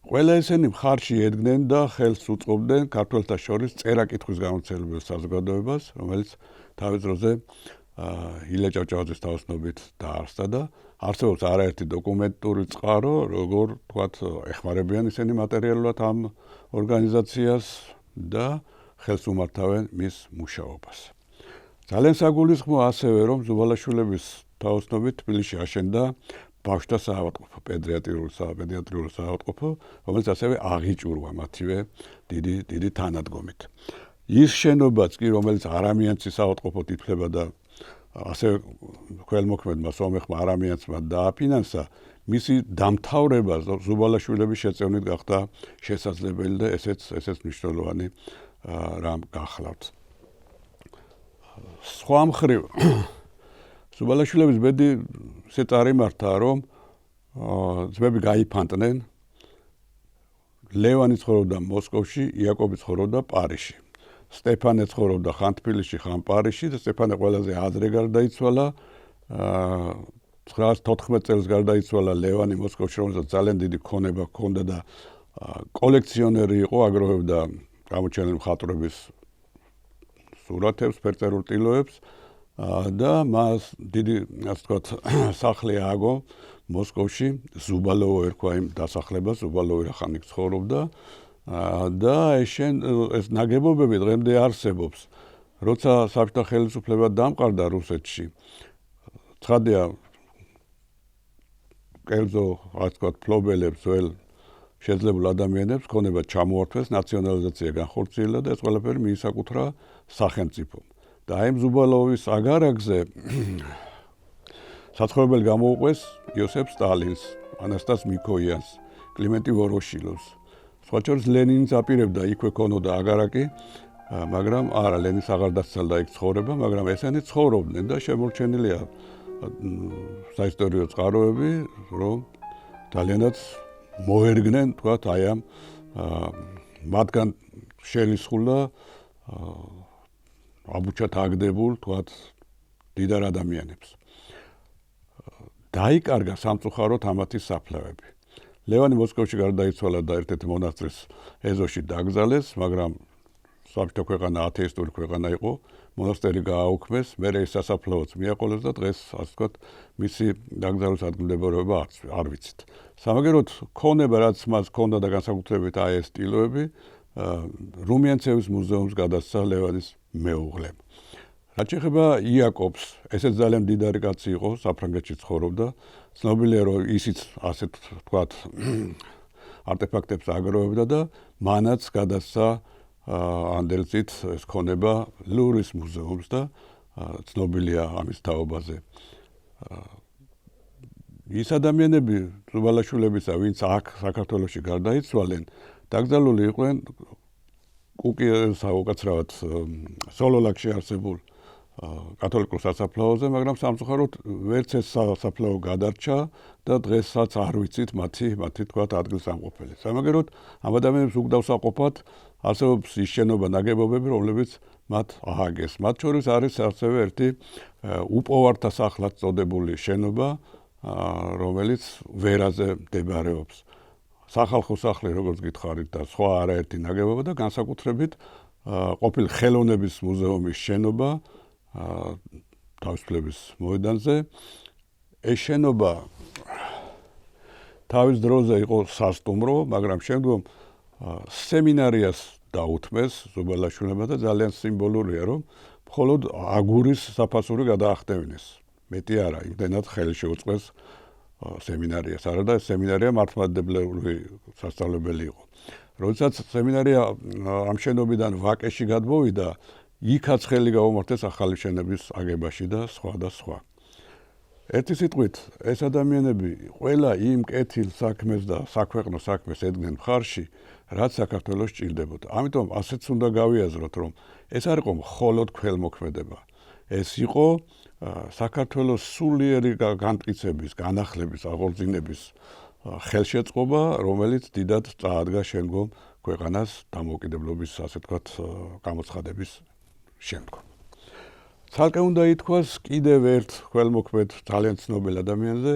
ყველა ესენი მხარში ედგნენ და ხელს უწყობდნენ ქართველთა შორის წერა-კითხვის გამოცდილებელ საზოგადოებას, რომელიც თავის დროზე ილია ჭავჭავაძის თაოსნობით დაარსდა და არსებობს არაერთი დოკუმენტური წყარო, როგორ თქვათ, ეხმარებიან ისინი მატერიალურად ამ ორგანიზაციას და ხელს უმართავენ მის მუშაობას. ძალიან საგულისხმოა ასევე, რომ ზუბალაშვილების თაოსნობით თბილისში აშენდა ბავშვთა საავადმყოფო, პედიატრიული საავადმყოფო, რომელიც ასევე აღიჭურვა მათივე დიდი თანადგომით. ის შენობაც კი, რომელიც არამიანცის საავადმყოფოდ ითვლება და ასევე ქველმოქმედმა სომეხმა არამიანცმა დააფინანსა, მისი დამთავრება ზუბალაშვილების შეწევნით გახდა შესაძლებელი და ესეც მნიშვნელოვანი რამ გახლავთ. სხვა მხრივ ზუბალაშვილების ბედი ისე წარიმართა, რომ ძმები გაიფანტნენ, ლევანი ცხოვრობდა მოსკოვში, იაკობი ცხოვრობდა პარიზში. სტეფანე ცხოვრობდა ხან თბილისში, ხან პარიზში და სტეფანე ყველაზე ადრე გარდაიცვალა. 914 წელს გარდაიცვალა ლევანი მოსკოვში, რომელსაც ძალიან დიდი ქონება ჰქონდა და კოლექციონერი იყო, აგროვებდა გამოჩენილი მხატვრების სურათებს, ფერწერულ ტილოებს და მას დიდი, ასე ვთქვათ, სახლი ააგო მოსკოვში, ზუბალოვო ერქვა იმ დასახლებას, ზუბალოვი რახანიკ ცხოვრობდა და ეს ნაგებობები დღემდე არსებობს. როცა საბჭოთა ხელისუფლება დამყარდა რუსეთში, ცხადია კერძო, ასე ვთქვათ, ფლობელებს, ძველ შეძლებულ ადამიანებს ქონება ჩამოართვეს, ნაციონალიზაცია განხორციელა და ეს ყველაფერი მიისაკუთრა სახელმწიფომ. და აი ზუბალოვის აგარაკზე საცხოვრებელი გამოუყვეს იოსებ სტალინს, ანასტას მიქოიანს, კლიმენტი ვოროშილოვს. სხვა შორის ლენინს აპირებდა იქვე ქონოდა აგარაკი, მაგრამ არა, ლენინს აღარ დასცალდა იქ ცხოვრება, მაგრამ ესენი ცხოვრობდნენ და შემორჩენილია საისტორიო წყაროები, რომ ძალიანაც მოერგნენ, თქვათ, აი ამ მათგან შელისხულა აბუჩად აგდებულ, თქვათ, დიდარ ადამიანებს. დაიკარგა სამწუხაროდ ამათი საფლავები. ლევანი მოსკოვში გარდაიცვალა და ერთ-ერთი მონასტრის ეზოში დაკრძალეს, მაგრამ საბჭოთა ქვეყანა ათეისტური ქვეყანა იყო, მონასტერი გააუქმეს, მერე ის სასაფლაოც მიაყოლეს და დღეს, ასე ვთქვათ, მისი დაკრძალვის ადგილმდებარეობა არ ვიცით. სამაგეროდ ქონება, რაც მას ჰქონდა და განსაკუთრებით აი ეს ტილოები, რუმიანცევის მუზეუმს გადასცა ლევანის მეუღლემ. რაც შეეხება იაკობს, ესეც ძალიან მდიდარი კაცი იყო, საფრანგეთში ცხოვრობდა. ცნობილია, რომ ისიც ასე ვთქვათ, არტეფაქტებს აგროვებდა და მანაც გადასცა ანდერძით ეს ქონება ლუვრის მუზეუმს და ცნობილია ამის თაობაზე. ის ადამიანები, ზუბალაშვილებისა, ვინც აქ საქართველოში გარდაიცვალენ, დაკრძალული იყვნენ უკაცრავად სოლოლაკში არსებულ კათოლიკურ სასაფლაოზე, მაგრამ სამწუხაროდ ვერც ეს სასაფლაო გადარჩა და დღესაც არ ვიცით მათი თქვათ ადგილსამყოფელი. სამაგეროდ ამ ადამიანებს უგდავსაყოფად არსებობს ის შენობა ნაგებობები, რომლებიც მათ ააგეს. მათ შორის არის ასევე ერთი უპოვართა სახლად წოდებული შენობა, რომელიც ვერაზე მდებარეობს. სახალხო სახლი, როგორც გითხარით და სხვა არაერთი ნაგებობა და განსაკუთრებით ყოფილი ხელოვნების მუზეუმის შენობა თავისუფლების მოედანზე. ეს შენობა თავის დროზე იყო სასტუმრო, მაგრამ შემდგომ სემინარიას დაუთმეს ზუბალაშვილებმა და ძალიან სიმბოლურია, რომ მხოლოდ აგურის საფასური გადაახტევინეს. მეტი არა, იმდენად ხელი შეუწყეს სემინარიას. არა და სემინარია მართლმადიდებლური სასწავლებელი იყო. როდესაც სემინარია ამ შენობიდან ვაკეში გადმოვიდა, იქაც ხელი გაუმართეს ახალი შენების აგებაში და სხვა. ერთი სიტყვით, ეს ადამიანები ყველა იმ კეთილ საქმეს და საქვეყნო საქმეს ედგნენ მხარში, რაც საქართველოს ჭირდებოდა. ამიტომ ასეც უნდა გავიაზროთ, რომ ეს არ იყო მხოლოდ ქველმოქმედება. ეს იყო საქართველოს სულიერი განმტკიცების, განახლების, აღორძინების ხელშეწყობა, რომელიც დიდად წაადგა შემდგომ ქვეყანას დამოუკიდებლობის, ასე ვთქვათ, გამოცხადების შემდგომ. ცალკე უნდა ითქვას კიდევ ერთ ხველმოქმედ ძალიან ცნობილ ადამიანზე,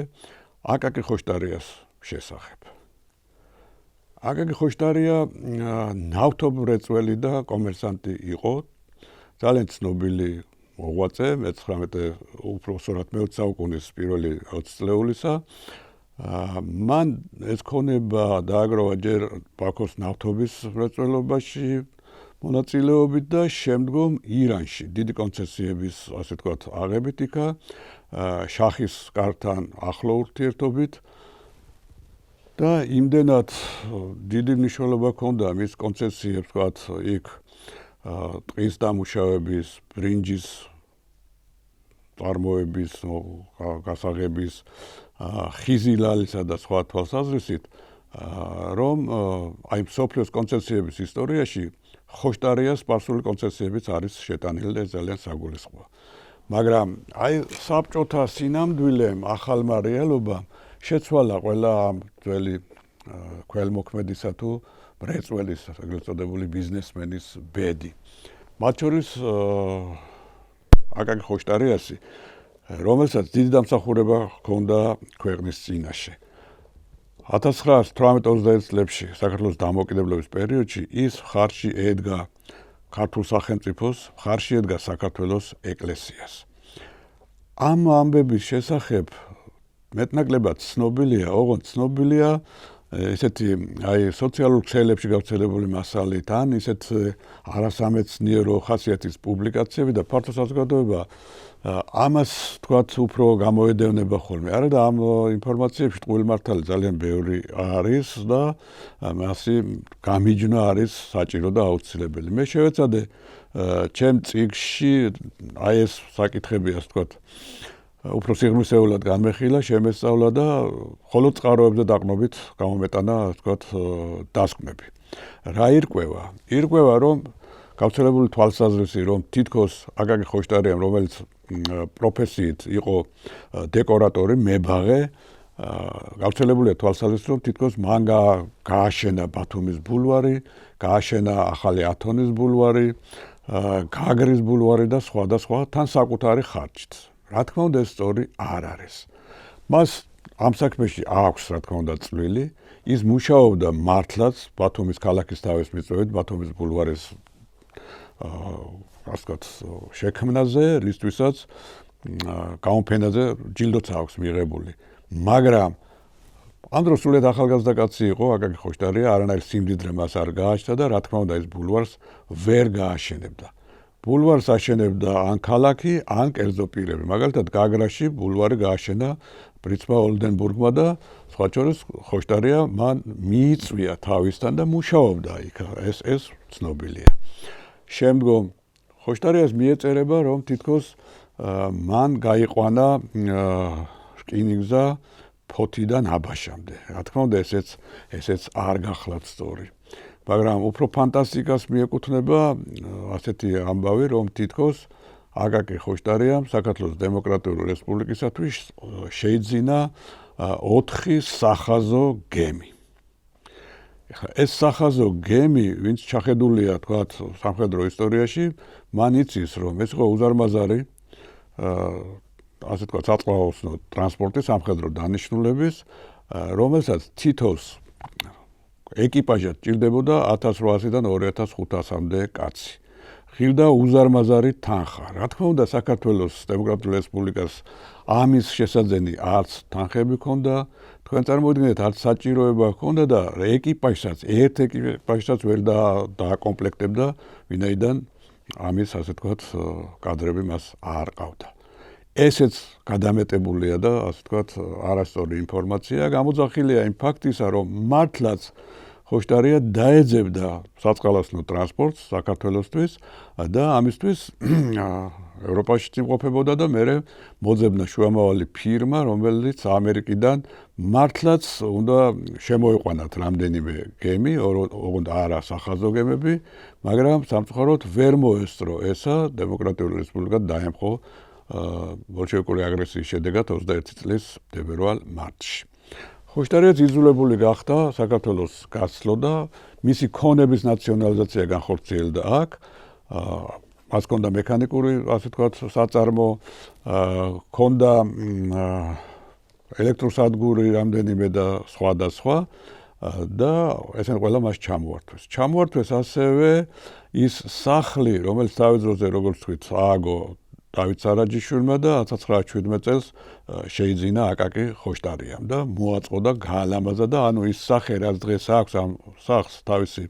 აკაკი ხოშტარიას შესახებ. აკაკი ხოშტარია ნავთობმრეწველი და კომერსანტი იყო, ძალიან ცნობილი მოღვაწე, მე-19 უფრო სწორად მე-20 საუკუნის პირველი 20 წლეულისა. მან ეს ქონება დააგროვა ჯერ ბაქოს ნავთობის მრეწველობაში მონაწილეობით და შემდგომ ირანში დიდი კონცესიების, ასე ვთქვათ, აღებით იქა, შაჰის კართან ახლო ურთიერთობით და იმდენად დიდი მნიშვნელობა ჰქონდა მის კონცესიებს, ვთქვათ, იქ ტყის დამუშავების, ბრინჯის წარმოების, გასაღების, ხიზილალისა და სხვა თვალსაზრისით, რომ აი მსოფლიოს კონცესიების ისტორიაში ხოშტარიას სპარსული კონცესიებიც არის შეტანილი და ძალიან საგულისხმოა. მაგრამ აი საბჭოთა სინამდვილემ, ახალმა რეალობამ შეცვალა ყველა ამ ძველი ქველმოქმედისა თუ მრეწველის, ეგრეთ წოდებული ბიზნესმენის ბედი. მათ შორის აკაკი ხოშტარიასი, რომელსაც დიდი დამსახურება ჰქონდა ქვეყნის წინაშე. 1918-21 წლებში საქართველოს დამოუკიდებლობის პერიოდში ის მხარში ედგა ქართულ სახელმწიფოს, მხარში ედგა საქართველოს ეკლესიას. ამ ამბების შესახებ მეტნაკლებად ცნობილია, ოღონდ ცნობილია ესეთი აი სოციალურ ქსელებში გავრცელებული მასალით, ან ისეთ არასამეცნიერო ხასიათის პუბლიკაციები და ფართო საზოგადოება ამას თქვათ უფრო გამოედევნება ხოლმე. არა და ამ ინფორმაციებში ტყუილმართალი ძალიან ბევრი არის და მასი გამიჯნა არის საჭირო და აუცილებელი. მე შევეცადე ჩემ წიგნში აი ეს საკითხები, ასე ვთქვათ, უფრო სიღრმისეულად განმეხილა, შემესწავლა და მხოლოდ წყაროებზე დაყნობით გამომეტანა, ასე ვთქვათ, დასკვნები. რა ირკვევა? ირკვევა, რომ გავრცელებული თვალსაზრისი, რომ თითქოს აკაკი ხოშტარიამ, რომელიც პროფესიით იყო დეკორატორი, მებაღე, გავრცელებულია თვალსაზრისი, რომ თითქოს მან გააშენა ბათუმის ბულვარი, გააშენა ახალი ათონის ბულვარი, გაგრის ბულვარი და სხვა თან საკუთარი ხარჯით. რა თქმა უნდა, ეს სწორი არ არის. მას ამ საქმეში აქვს, რა თქმა უნდა, წვლილი. ის მუშაობდა მართლაც ბათუმის ქალაქის თავის მიწვევით, ბათუმის ბულვარის ასე ვთქვათ, შექმნაზე, რისთვისაც გამოფენაზე ჯილდოც აქვს მიღებული. მაგრამ ამ დროს სულად ახალგაზრდა კაცი იყო აკაკი ხოშტარია, არანაირ სიმდიდრე მას არ გააჩნდა და რა თქმა უნდა, ეს ბულვარს ვერ გააშენებდა. ბულვარს აშენებდა ან ქალაქი, ან კერძო პირები. მაგალითად, გაგრაში ბულვარი გააშენა პრინცმა ოლდენბურგმა და სხვა შორის ხოშტარია მან მიიწვია თავისთან და მუშაობდა იქ. ეს ცნობილია. შემდგომ ხოშტარიას მიეწერება, რომ თითქოს მან გაიყვანა რკინიგზა ფოთიდან აბაშამდე. რა თქმა უნდა, ესეც არ გახლავთ სწორი. მაგრამ უფრო ფანტასტიკას მიეკუთვნება ასეთი ამბავი, რომ თითქოს აკაკი ხოშტარიამ საქართველოს დემოკრატიული რესპუბლიკისათვის შეიძინა 4 სახაზო გემი. ეს სახაზო გემი, ვინც ჩახედულია, თქვათ, სამხედრო ისტორიაში, მან იცის, რომ ეს იყო უზარმაზარი, ასე ვთქვათ, საწყლაოსნო ტრანსპორტის სამხედრო დანიშნულების, რომელსაც თითოს ეკიპაჟად ჭირდებოდა 1800-დან 2500-მდე კაცი. ღირდა უზარმაზარი თანხა. რა თქმა უნდა, საქართველოს დემოკრატიული რესპუბლიკას ამის შესაძენი არც თანხები ჰქონდა, თქვენ წარმოიდგინეთ, არც საჭიროება ჰქონდა და ეკიპაჟსაც, ერთ ეკიპაჟსაც ვერ დააკომპლექტებდა, ვინაიდან ამის, ასე ვთქვათ, კადრები მას არ ყავდა. ესეც გადამეტებულია და, ასე ვთქვათ, არასწორი ინფორმაცია, გამოძახილია იმ ფაქტისა, რომ მართლაც ხოშტარია დაეძებდა საწყალოსნო ტრანსპორტს საქართველოსთვის და ამისთვის ევროპაში იმყოფებოდა და მერე მოძებნა შუამავალი ფირმა, რომელიც ამერიკიდან მართლაც უნდა შემოიყვანათ რამდენიმე გემი, ოღონდ არა სახაზო გემები, მაგრამ სამწუხაროდ ვერ მოესწრო ესა, დემოკრატიული რესპუბლიკა დაემხო ბოლშევიკური აგრესიის შედეგად 21 წლის ფებრუარ-მარტში. ხოშტარიაც იძულებული გახდა საქართველოს გასცლო და მისი ქონების ნაციონალიზაცია განხორციელდა აქ. მას ჰქონდა მექანიკური, ასე ვთქვათ, საწარმო, ჰქონდა ელექტროსადგური რამდენიმე და სხვა და სხვა და ესენ ყველა მას ჩამოართვეს. ჩამოართვეს ასევე ის სახლი, რომელიც თავის დროზე, როგორც ვთქვით, ააგო დავით სარაჯიშვილმა და 1917 წელს შეიძინა აკაკი ხოშტარიამ და მოაწყო და გაალამაზა და ანუ ის სახე, რაც დღეს აქვს ამ სახლს თავისი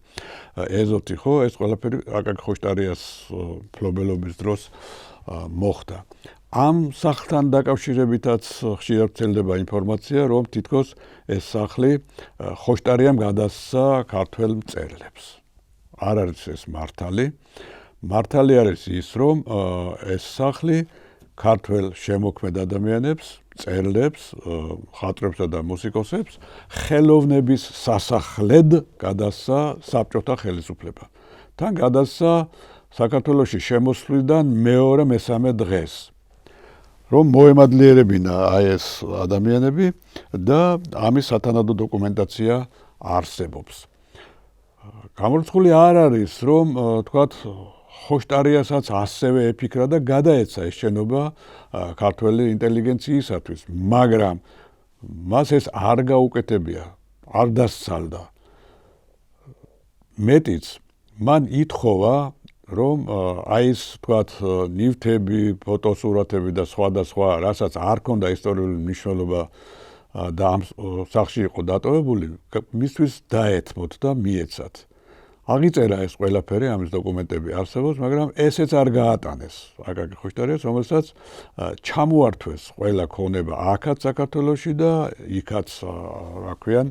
ეზოთი, ხო, ეს ყველაფერი აკაკი ხოშტარიას ფლობელობის დროს მოხდა. ამ სახლთან დაკავშირებითაც ხშირად ვრცელდება ინფორმაცია, რომ თითქოს ეს სახლი ხოშტარიამ გადასცა ქართველ მწერლებს. არ არის ეს მართალი. მართალი არის ის, რომ ეს სახლი ქართველ შემოქმედ ადამიანებს, მწერლებს, მხატვრებსა და მუსიკოსებს ხელოვნების სასახლედ გადასცა საბჭოთა ხელისუფლება. თან გადასცა საქართველოში შემოსვლიდან მეორე-მესამე დღეს. რომ მოემადლიერებინა აი ეს ადამიანები და ამის სათანადო დოკუმენტაცია არსებობს. გამორიცხული არ არის, რომ თქვათ ხოშტარიასაც ასევე ეფიქრა და გადაეცა ეს შენობა ქართველი ინტელიგენციისათვის, მაგრამ მას ეს არ გაუკეთებია, არ დასცალდა. მეტიც, მან ითხოვა, რომ აი ეს თქვათ ნივთები, ფოტოსურათები და სხვა, რასაც არ ჰქონდა ისტორიული მნიშვნელობა და ამ სახლში იყო დატოვებული, მისთვის დაეთმოთ და მიეცათ. აღიწერა ეს ყველაფერი, ამის დოკუმენტები არსებობს, მაგრამ ესეც არ გაატანეს აკაკი ხოშტარიას, რომელსაც ჩამოართვეს ყველა ქონება აქაც საქართველოში და იქაც, რა ქვიან,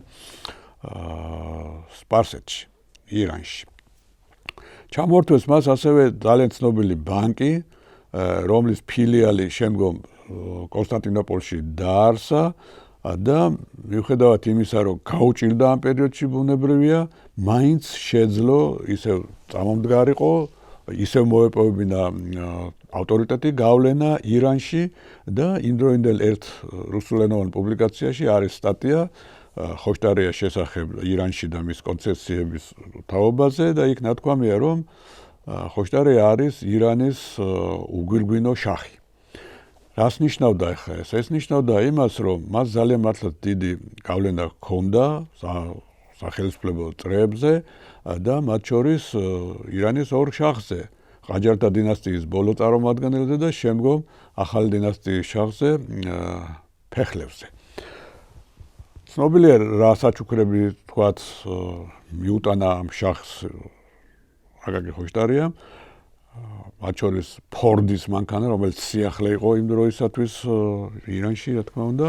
სპარსეთში, ირანში. ჩამოართვეს მას ასევე ძალიან ცნობილი ბანკი, რომლის ფილიალი შემდგომ კონსტანტინოპოლში დაარსა და მიუხედავად იმისა, რომ გაუჭირდა ამ პერიოდში ბუნებრივია, მაინც შეძლო ისევ წამომდგარიყო, ისევ მოეპოვებინა ავტორიტეტი გავლენა ირანში და იმდროინდელ ერთ რუსულენოვან პუბლიკაციაში არის სტატია ხოშტარიას შესახებ ირანში და მის კონცესიების თაობაზე და იქ ნათქვამია, რომ ხოშტარია არის ირანის უგვირგვინო შაჰი. რას ნიშნავდა ახლა ეს? ეს ნიშნავდა იმას, რომ მას ძალიან მართლაც დიდი გავლენა ჰქონდა სახელმწიფო წრეებზე და მათ შორის ირანის ორ შაჰზე, ყაჯართა დინასტიის ბოლო წარმომადგენელზე და შემდგომ ახალი დინასტიის შაჰზე, ფეხლევზე. ცნობილია რა საჩუქრები თქვათ მიუტანა ამ შაჰს აკაკი ხოშტარიამ, მათ შორის ფორდის მანქანა, რომელიც სიახლე იყო იმ დროისათვის ირანში, რა თქმა უნდა,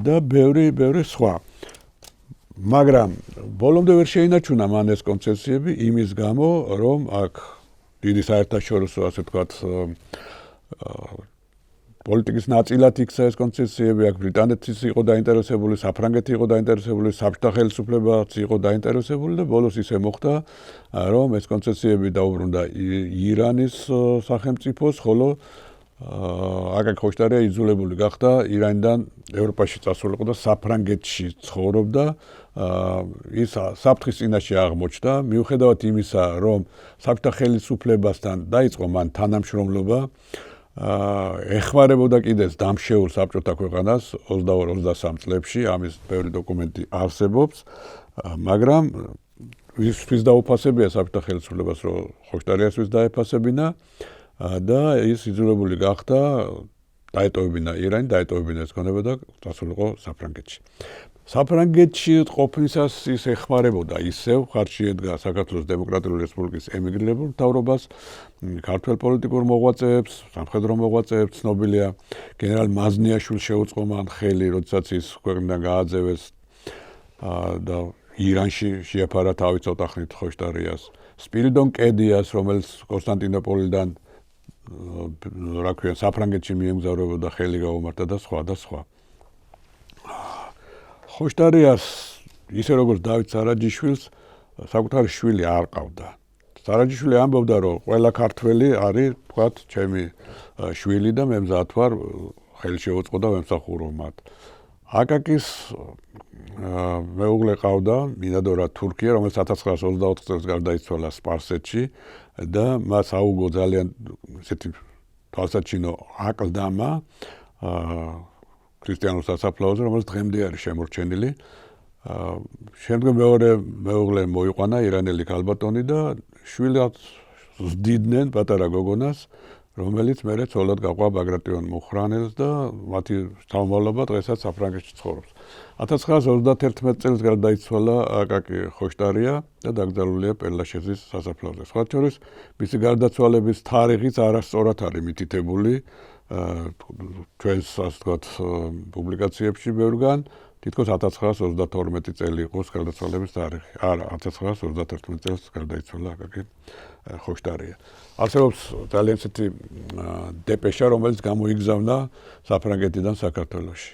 და ბევრი სხვა. მაგრამ ბოლომდე ვერ შეინარჩუნა მან ეს კონცესიები იმის გამო, რომ აქ დიდი საერთაშორისო, ასე ვთქვათ, პოლიტიკის ნაწილად იქცა ეს კონცესიები, აქ ბრიტანეთიც იყო დაინტერესებული, საფრანგეთი იყო დაინტერესებული, საბჭოთა ხელისუფლებაც იყო დაინტერესებული და ბოლოს ისე მოხდა, რომ ეს კონცესიები დაუბრუნდა ირანის სახელმწიფოს, ხოლო აკაკი ხოშტარია იძულებული გახდა ირანიდან ევროპაში წასულიყო და საფრანგეთში ცხოვრობდა. ის საფრთხის წინაშე აღმოჩნდა, მიუხედავად იმისა, რომ საბჭოთა ხელისუფლებასთან დაიწყო მან თანამშრომლობა, ეხმარებოდა კიდეც დამშეულ საბჭოთა ქვეყანას 22-23 წლებში, ამის ბევრი დოკუმენტი არსებობს, მაგრამ ვის დაუფასებია საბჭოთა ხელისუფლებას, რომ ხოშტარიას ვის დაეფასებინა და ის იძულებული გახდა დაეტოვებინა ირანი, დაეტოვებინა ეს ქონება და წასულიყო საფრანგეთში. საფრანგეთში ყოფნისას ის ეხმარებოდა ისევ ხარჯში ედგა საქართველოს დემოკრატიული რესპუბლიკის ემიგრირებულ მთავრობას, ქართველ პოლიტიკურ მოღვაწეებს, სამხედრო მოღვაწეებს, ცნობილია გენერალ მაზნიაშვილს შეუწყო მან ხელი, როდესაც ის ქვეყნიდან გააძევეს და ირანში შეაფარა თავი ცოტა ხნით ხოშტარიას. სპირიდონ კედიას, რომელიც კონსტანტინოპოლიდან რა ქვია საფრანგეთში მიემგზავრებოდა, ხელი გაუმართა და სხვა. ხოშტარიას ისე როგორც დავით სარაჯიშვილს საკუთარი შვილი არ ყავდა. სარაჯიშვილი ამბობდა, რომ ყველა ქართველი არის, თქვათ, ჩემი შვილი და მე მზად ვარ ხელი შევუწყო და ვემსახურო მათ. აკაკის მეუღლე ყავდა, მინადორა თურქია, რომელიც 1924 წელს გარდაიცვალა სპარსეთში და მას აუგო ძალიან ესეთი თვალსაჩინო აკლდამა ქრისტიანულ სასაფლაოზე, რომელიც დღემდე არის შემორჩენილი. შემდგომ მეორე მეუღლე მოიყვანა ირანელი ქალბატონი და შვილად ზდიდნენ პატარა გოგონას, რომელიც მერე ცოლად გაყვა ბაგრატიონ მუხრანელს და მათი თავმოყრობა დღესაც საფრანგეთში ცხოვრობს. 1931 წელს გარდაიცვალა აკაკი ხოშტარია და დაკრძალულია პერლაშეზის სასაფლაოზე. სხვა შორის, მისი გარდაცვალების თარიღიც არასწორად არის მითითებული ჩვენს ასე ვთქვათ პუბლიკაციებში ბევრგან. თითქოს 1932 წელი იყოს გარდაცვალების თარიღი. არა, 1931 წელს გარდაიცვალა აკაკი ხოშტარია. არსებობს ძალიან ისეთი დეპეშა, რომელიც გამოიგზავნა საფრანგეთიდან საქართველოში.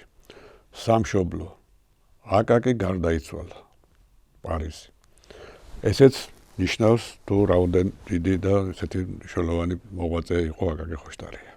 სამშობლო აკაკი გარდაიცვალა პარიზი. ესეც ნიშნავს თუ რაოდენ დიდი და ესეთი მნიშვნელოვანი მოღვაწე იყო აკაკი ხოშტარია.